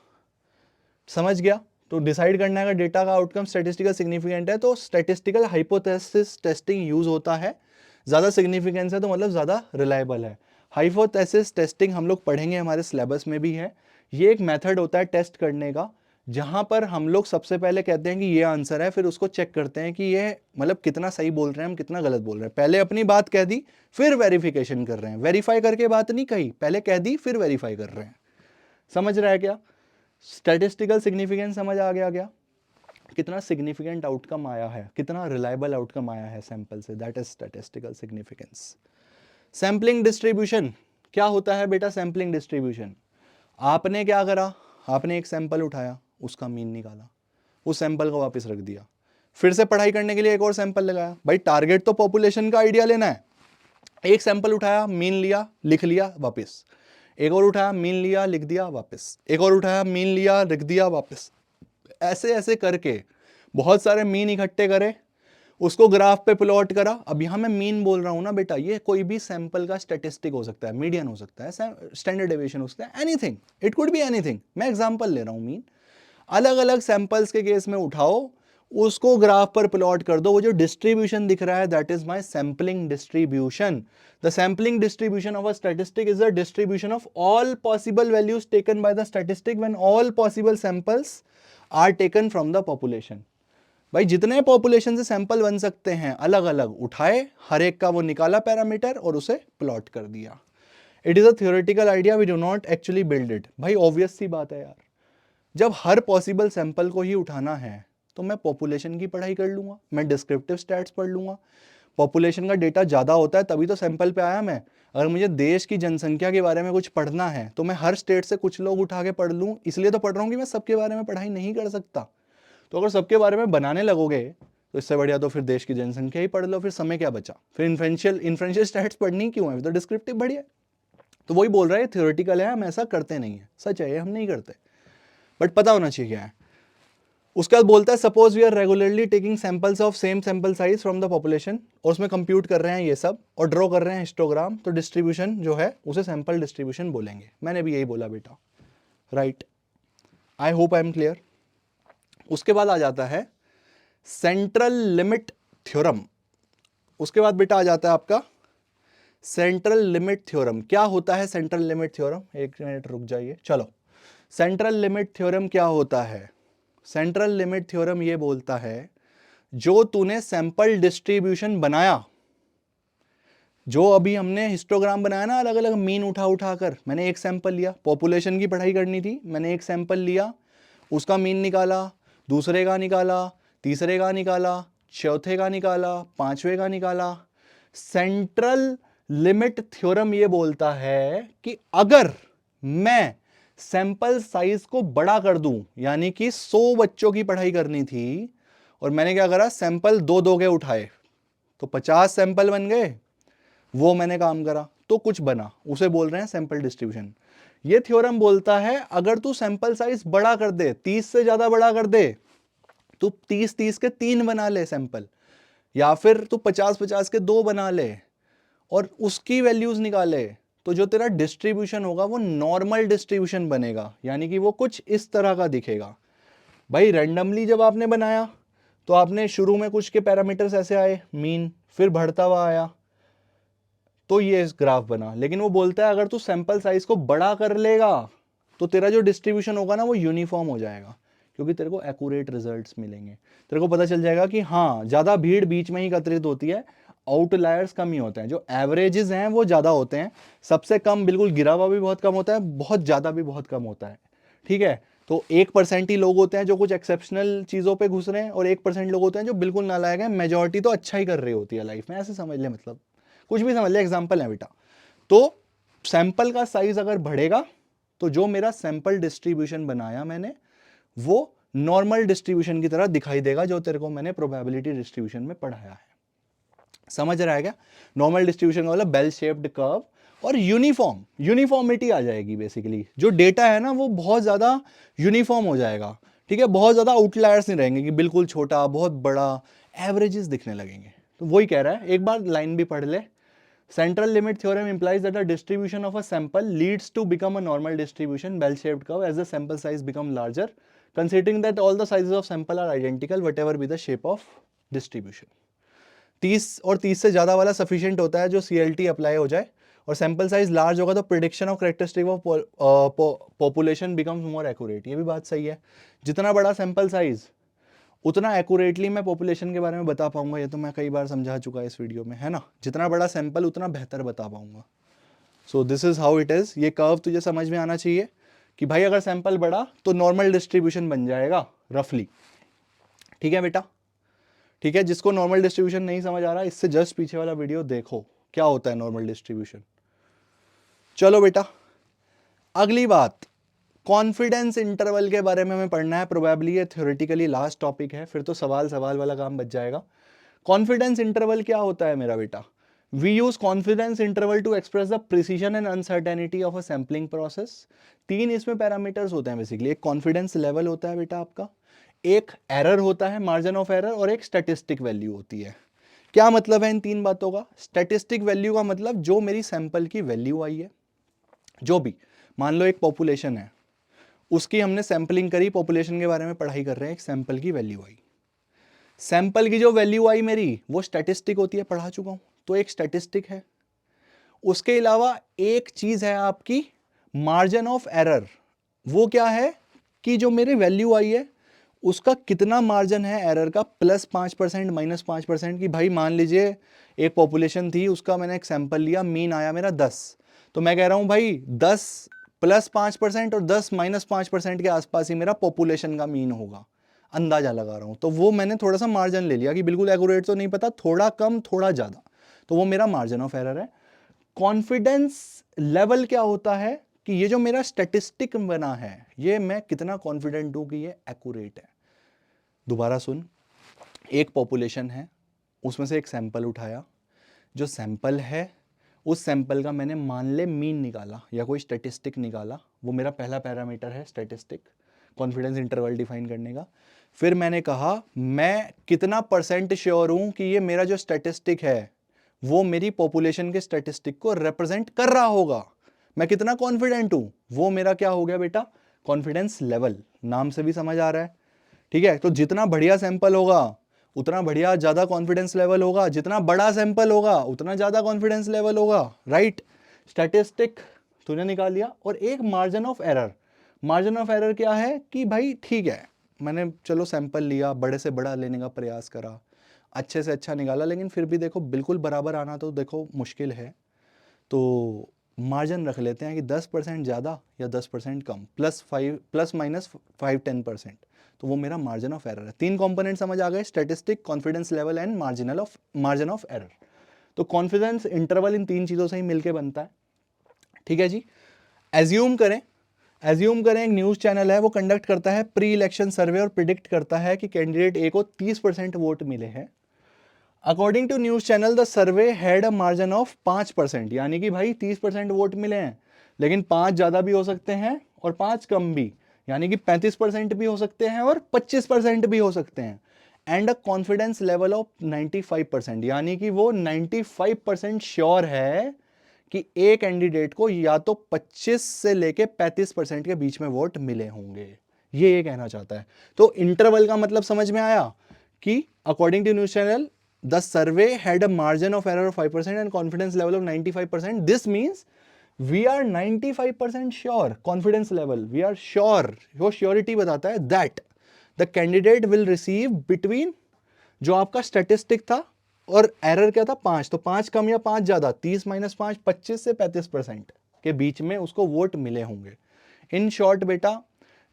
समझ गया। तो डिसाइड करना है अगर डेटा का आउटकम स्टैटिस्टिकल सिग्निफिकेंट है तो स्टैटिस्टिकल हाइपोथेसिस टेस्टिंग यूज होता है। ज्यादा सिग्निफिकेंस है तो मतलब ज्यादा रिलायबल है। हाइपोथेसिस टेस्टिंग हम लोग पढ़ेंगे, हमारे सिलेबस में भी है। ये एक मेथड होता है टेस्ट करने का, जहां पर हम लोग सबसे पहले कहते हैं कि ये आंसर है, फिर उसको चेक करते हैं कि ये मतलब कितना सही बोल रहे हैं हम, कितना गलत बोल रहे हैं। पहले अपनी बात कह दी, फिर वेरिफिकेशन कर रहे हैं। वेरीफाई करके बात नहीं कही, पहले कह दी फिर वेरीफाई कर रहे हैं। समझ रहा है क्या? स्टैटिस्टिकल सिग्निफिकेंस समझ आ गया क्या? कितना सिग्निफिकेंट आउटकम आया है, कितना रिलायबल आउटकम आया है सैंपल से, that is statistical significance. Sampling distribution क्या होता है बेटा? सैंपलिंग डिस्ट्रीब्यूशन, आपने क्या करा, आपने एक सैंपल उठाया, उसका मीन निकाला, उस सैंपल को वापस रख दिया, फिर से पढ़ाई करने के लिए एक और सैंपल लगाया। भाई टारगेट तो पॉपुलेशन का आइडिया लेना है। एक सैंपल उठाया, मीन लिया, लिख लिया, वापस। एक और उठाया, मीन लिया, लिख दिया, वापस। एक और उठाया, मीन लिया, लिख दिया, वापस। ऐसे ऐसे करके बहुत सारे मीन इकट्ठे करे, उसको ग्राफ पे प्लॉट करा। अब यहां मैं मीन बोल रहा हूं ना बेटा, ये कोई भी सैंपल का स्टैटिस्टिक हो सकता है, मीडियन हो सकता है, स्टैंडर्ड डेविएशन हो सकता है, anything, it could be anything. मैं एग्जांपल ले रहा हूं मीन। अलग अलग सैंपल्स के केस में उठाओ, उसको ग्राफ पर प्लॉट कर दो, वो जो डिस्ट्रीब्यूशन दिख रहा है that is my sampling distribution. The sampling distribution of a statistic is the distribution of all possible values taken by the statistic when all possible samples are taken from the population. भाई जितने population से sample बन सकते हैं अलग अलग उठाए, हर एक का वो निकाला पैरामीटर और उसे प्लॉट कर दिया। It is a theoretical idea, we do not actually build it. भाई ऑब्वियस सी बात है यार, जब हर पॉसिबल सैंपल को ही उठाना है तो मैं पॉपुलेशन की पढ़ाई कर लूंगा, मैं डिस्क्रिप्टिव स्टैट्स पढ़ लूंगा। पॉपुलेशन का डेटा ज़्यादा होता है तभी तो सैंपल पे आया मैं। अगर मुझे देश की जनसंख्या के बारे में कुछ पढ़ना है तो मैं हर स्टेट से कुछ लोग उठा के पढ़ लूँ, इसलिए तो पढ़ रहा हूँ कि मैं सबके बारे में पढ़ाई नहीं कर सकता। तो अगर सबके बारे में बनाने लगोगे तो इससे बढ़िया तो फिर देश की जनसंख्या ही पढ़ लो, फिर समय क्या बचा, फिर इन्फ्रेंशियल स्टैट्स पढ़नी क्यों है, तो डिस्क्रिप्टिव बढ़िया। तो वही बोल रहा है थ्योरेटिकल है, हम ऐसा करते नहीं है, सच है ये हम नहीं करते, बट पता होना चाहिए क्या है। उसके बाद बोलता है suppose we are regularly taking samples of same sample size from the population, और उसमें कंप्यूट कर रहे हैं ये सब और ड्रॉ कर रहे हैं हिस्टोग्राम, तो डिस्ट्रीब्यूशन जो है उसे सैंपल डिस्ट्रीब्यूशन बोलेंगे। मैंने भी यही बोला बेटा, right, I hope I am clear. उसके बाद आ जाता है सेंट्रल लिमिट थ्योरम। उसके बाद बेटा आ जाता है आपका सेंट्रल लिमिट थ्योरम। क्या होता है सेंट्रल लिमिट थ्योरम, एक मिनट रुक जाइए, चलो। सेंट्रल लिमिट थ्योरम क्या होता है? सेंट्रल लिमिट थ्योरम ये बोलता है जो तूने सैंपल डिस्ट्रीब्यूशन बनाया, जो अभी हमने हिस्टोग्राम बनाया ना अलग अलग मीन उठा उठा कर, मैंने एक सैंपल लिया, पॉपुलेशन की पढ़ाई करनी थी, मैंने एक सैंपल लिया, उसका मीन निकाला, दूसरे का निकाला, तीसरे का निकाला, चौथे का निकाला, पांचवे का निकाला। सेंट्रल लिमिट थ्योरम ये बोलता है कि अगर मैं सैंपल साइज को बड़ा कर दूं, यानी कि 100 बच्चों की पढ़ाई करनी थी और मैंने क्या करा, सैंपल दो दो के उठाए, तो 50 सैंपल बन गए, वो मैंने काम करा तो कुछ बना, उसे बोल रहे हैं सैंपल डिस्ट्रीब्यूशन। ये थ्योरम बोलता है अगर तू सैंपल साइज बड़ा कर दे, 30 से ज्यादा बड़ा कर दे, तू 30 के 3 बना ले सैंपल, या फिर तू 50 के 2 बना ले और उसकी वैल्यूज निकाले, तो जो तेरा डिस्ट्रीब्यूशन होगा वो नॉर्मल डिस्ट्रीब्यूशन बनेगा, यानी कि वो कुछ इस तरह का दिखेगा। भाई रैंडमली जब आपने बनाया तो आपने शुरू में कुछ के पैरामीटर्स ऐसे आए मीन, फिर बढ़ता हुआ आया, तो ये इस ग्राफ बना। लेकिन वो बोलता है अगर तू सैंपल साइज को बड़ा कर लेगा तो तेरा जो डिस्ट्रीब्यूशन होगा ना वो यूनिफॉर्म हो जाएगा, क्योंकि तेरे को एक्यूरेट रिजल्ट्स मिलेंगे। तेरे को पता चल जाएगा कि हाँ ज्यादा भीड़ बीच में ही एकत्रित होती है, आउटलायर्स कम ही होते हैं, जो एवरेजेस हैं वो ज्यादा होते हैं, सबसे कम बिल्कुल गिरा हुआ भी बहुत कम होता है, बहुत ज्यादा भी बहुत कम होता है। ठीक है, तो 1% ही लोग होते हैं जो कुछ एक्सेप्शनल चीजों पे घुस रहे हैं, और 1% लोग होते हैं जो बिल्कुल नालायक हैं, मेजोरिटी तो अच्छा ही कर रही होती है लाइफ में, ऐसे समझ ले, मतलब कुछ भी समझ ले, एग्जाम्पल है बेटा। तो सैंपल का साइज अगर बढ़ेगा तो जो मेरा सैंपल डिस्ट्रीब्यूशन बनाया मैंने वो नॉर्मल डिस्ट्रीब्यूशन की तरह दिखाई देगा, जो तेरे को मैंने प्रोबेबिलिटी डिस्ट्रीब्यूशन में पढ़ाया है। समझ रहा है क्या? नॉर्मल डिस्ट्रीब्यूशन का मतलब बेल शेप्ड कर्व, और यूनिफॉर्मिटी आ जाएगी बेसिकली, जो डेटा है ना वो बहुत ज्यादा यूनिफॉर्म हो जाएगा। ठीक है, बहुत ज्यादा आउटलायर्स नहीं रहेंगे कि बिल्कुल छोटा बहुत बड़ा, एवरेजेस दिखने लगेंगे। तो वही कह रहा है, एक बार लाइन भी पढ़ ले। Central limit theorem implies that the distribution of a sample leads to become a normal distribution, bell-shaped curve, as the sample size become larger, considering that all the sizes of sample are identical, whatever be the shape of distribution. 30 और 30 से ज्यादा वाला sufficient होता है जो CLT apply हो जाए, और सैंपल साइज लार्ज होगा तो prediction of characteristic of population becomes more accurate. ये भी बात सही है, जितना बड़ा सैंपल साइज उतना एक्यूरेटली मैं पॉपुलेशन के बारे में बता पाऊंगा, ये तो मैं कई बार समझा चुका है इस वीडियो में, है ना। जितना बड़ा सैंपल उतना बेहतर बता पाऊंगा। So this is how it is. ये कर्व तुझे समझ में आना चाहिए कि भाई अगर सैंपल बड़ा तो नॉर्मल डिस्ट्रीब्यूशन बन जाएगा रफली। ठीक है बेटा, ठीक है। जिसको नॉर्मल डिस्ट्रीब्यूशन नहीं समझ आ रहा, इससे जस्ट पीछे वाला वीडियो देखो क्या होता है नॉर्मल डिस्ट्रीब्यूशन। चलो बेटा, अगली बात, कॉन्फिडेंस इंटरवल के बारे में हमें पढ़ना है। प्रोबेबली ये थ्योरेटिकली लास्ट टॉपिक है, फिर तो सवाल वाला काम बच जाएगा। कॉन्फिडेंस इंटरवल क्या होता है मेरा बेटा? We use confidence interval to express the precision and uncertainty of a sampling process. 3 इसमें पैरामीटर्स होते हैं बेसिकली। एक कॉन्फिडेंस लेवल होता है बेटा आपका, एक एरर होता है मार्जिन ऑफ एरर, और एक स्टैटिस्टिक वैल्यू होती है। क्या मतलब है इन 3 बातों का? स्टैटिस्टिक वैल्यू का मतलब जो मेरी सैंपल की वैल्यू आई है, जो भी, मान लो एक पॉपुलेशन है, उसकी हमने सैंपलिंग करी, पॉपुलेशन के बारे में पढ़ाई कर रहे हैं, एक सैंपल की वैल्यू आई, सैंपल की जो वैल्यू आई मेरी वो स्टैटिस्टिक होती है, पढ़ा चुका हूं, तो एक स्टैटिस्टिक है। उसके अलावा एक चीज है आपकी मार्जिन ऑफ एरर। वो क्या है कि जो मेरी वैल्यू आई है उसका कितना मार्जिन है एरर का, +5% -5%। की भाई मान लीजिए एक पॉपुलेशन थी, उसका मैंने एक सैंपल लिया, मीन आया मेरा 10, तो मैं कह रहा हूं भाई 10 +5% और 10 -5% के आसपास ही मेरा पॉपुलेशन का मीन होगा, अंदाजा लगा रहा हूं। तो वो मैंने थोड़ा सा मार्जिन ले लिया कि बिल्कुल एक्यूरेट तो नहीं पता, थोड़ा कम थोड़ा ज्यादा, तो वो मेरा मार्जिन ऑफ एरर है। कॉन्फिडेंस लेवल क्या होता है कि ये जो मेरा स्टैटिस्टिक बना है, ये मैं कितना कॉन्फिडेंट हूं कि ये एक्यूरेट है। दोबारा सुन, एक पॉपुलेशन है, उसमें से एक सैंपल उठाया, जो सैंपल है उस सैंपल का मैंने मान ले मीन निकाला या कोई स्टैटिस्टिक निकाला, वो मेरा पहला पैरामीटर है स्टैटिस्टिक, कॉन्फिडेंस इंटरवल डिफाइन करने का। फिर मैंने कहा मैं कितना परसेंट श्योर हूं कि ये मेरा जो स्टैटिस्टिक है वो मेरी पॉपुलेशन के स्टैटिस्टिक को रिप्रेजेंट कर रहा होगा, मैं कितना कॉन्फिडेंट हूं, वो मेरा क्या हो गया बेटा, कॉन्फिडेंस लेवल। नाम से भी समझ आ रहा है, ठीक है। तो जितना बढ़िया सैंपल होगा उतना बढ़िया ज्यादा कॉन्फिडेंस लेवल होगा, जितना बड़ा सैंपल होगा उतना ज्यादा कॉन्फिडेंस लेवल होगा, राइट। स्टैटिस्टिक तूने निकाल लिया। और एक margin of error, margin of error क्या है कि भाई ठीक है मैंने चलो सैंपल लिया, बड़े से बड़ा लेने का प्रयास करा, अच्छे से अच्छा निकाला, लेकिन फिर भी देखो बिल्कुल बराबर आना तो देखो मुश्किल है, तो मार्जिन रख लेते हैं कि 10% ज़्यादा या 10% कम, प्लस माइनस 5-10%, तो वो मेरा मार्जिन ऑफ एरर है। 3 कंपोनेंट समझ आ गए, statistic, confidence level and margin of error. तो कॉन्फिडेंस इंटरवल इन 3 चीज़ों से ही मिलके बनता है, ठीक है जी। एज्यूम करें एक न्यूज़ चैनल है, वो कंडक्ट करता है प्री इलेक्शन सर्वे और प्रिडिक्ट करता है कि कैंडिडेट ए को 30% वोट मिले हैं। According to news channel the survey had a margin of 5%, यानी कि भाई 30% वोट मिले हैं, लेकिन 5 ज्यादा भी हो सकते हैं और 5 कम भी, यानी कि 35% भी हो सकते हैं और 25% भी हो सकते हैं। And a confidence level of 95%, यानी कि वो 95% श्योर है कि एक कैंडिडेट को या तो 25 से लेके 35% के बीच में वोट मिले होंगे, ये कहना चाहता है। तो इंटरवल का मतलब समझ में आया कि according to news channel the survey had a margin of error of 5% and confidence level of 95%. This means we are 95% sure, confidence level, we are sure, वो surety बताता है that the candidate will receive between, जो आपका statistic था और error क्या था 5, तो 5 कम या 5 ज्यादा, 30 - 5 25 से 35% के बीच में उसको वोट मिले होंगे। इन शॉर्ट बेटा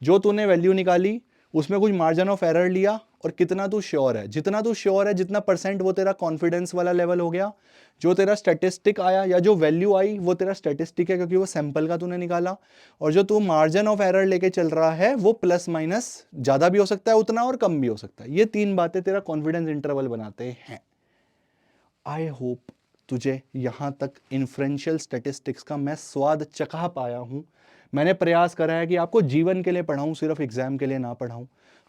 जो तूने वैल्यू निकाली उसमें कुछ मार्जिन ऑफ एरर लिया और कितना तू श्योर है, जितना तू श्योर है जितना परसेंट, वो तेरा कॉन्फिडेंस वाला लेवल हो गया। जो तेरा स्टैटिस्टिक आया या जो वैल्यू आई वो तेरा स्टैटिस्टिक है क्योंकि वो सैंपल का तूने निकाला। और जो तू मार्जिन ऑफ एरर लेके चल रहा है वो प्लस माइनस ज्यादा भी हो सकता है उतना और कम भी हो सकता है। ये 3 बातें तेरा कॉन्फिडेंस इंटरवल बनाते हैं। आई होप तुझे यहां तक इन्फ्रेंशियल स्टैटिस्टिक्स का मैं स्वाद चखा पाया हूं। मैंने प्रयास करा है कि आपको जीवन के लिए पढ़ाऊं, सिर्फ एग्जाम के लिए ना पढ़ाऊं,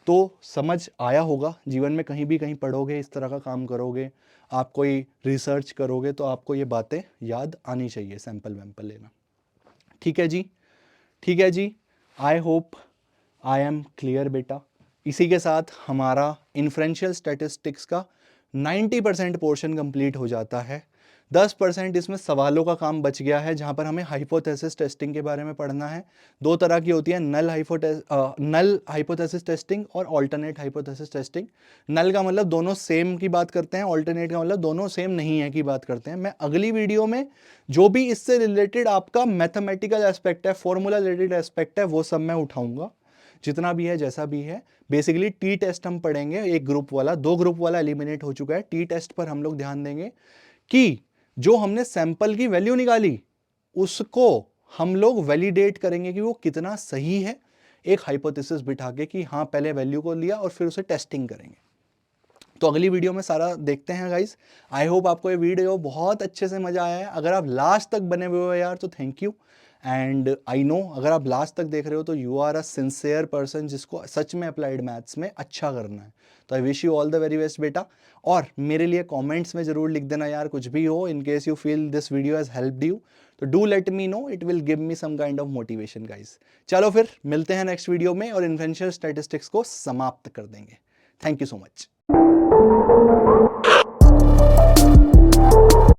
तो समझ आया होगा। जीवन में कहीं भी कहीं पढ़ोगे, इस तरह का काम करोगे, आप कोई रिसर्च करोगे तो आपको ये बातें याद आनी चाहिए, सैंपल वैम्पल लेना। ठीक है जी, ठीक है जी। I hope I am clear बेटा। इसी के साथ हमारा इन्फ्रेंशियल स्टैटिस्टिक्स का 90% पोर्शन कंप्लीट हो जाता है। 10% इसमें सवालों का काम बच गया है, जहां पर हमें हाइपोथेसिस टेस्टिंग के बारे में पढ़ना है। 2 तरह की होती है, नल हाइपोथेसिस टेस्टिंग और ऑल्टरनेट हाइपोथेसिस टेस्टिंग। नल का मतलब दोनों सेम की बात करते हैं, ऑल्टरनेट का मतलब दोनों सेम नहीं है की बात करते हैं। मैं अगली वीडियो में जो भी इससे रिलेटेड आपका मैथमेटिकल एस्पेक्ट है, फॉर्मूला रिलेटेड एस्पेक्ट है, वो सब मैं उठाऊंगा, जितना भी है जैसा भी है। बेसिकली टी टेस्ट हम पढ़ेंगे, एक ग्रुप वाला, 2 ग्रुप वाला एलिमिनेट हो चुका है। टी टेस्ट पर हम लोग ध्यान देंगे कि जो हमने सैंपल की वैल्यू निकाली उसको हम लोग वैलिडेट करेंगे कि वो कितना सही है, एक हाइपोथेसिस बिठा के कि हाँ पहले वैल्यू को लिया और फिर उसे टेस्टिंग करेंगे। तो अगली वीडियो में सारा देखते हैं गाइस। आई होप आपको ये वीडियो बहुत अच्छे से मजा आया है। अगर आप लास्ट तक बने हुए हो यार तो thank you. And I know अगर आप लास्ट तक देख रहे हो तो you are a sincere person जिसको सच में अप्लाइड मैथ्स में अच्छा करना है। तो I wish you all the very best बेटा। और मेरे लिए कमेंट्स में जरूर लिख देना यार कुछ भी हो, in case you feel this video has helped you, तो do let me know, it will give me some kind of motivation guys. चलो फिर मिलते हैं नेक्स्ट वीडियो में और इन्फ्रेंशियल स्टैटिस्टिक्स को समाप्त कर देंगे। Thank you so much.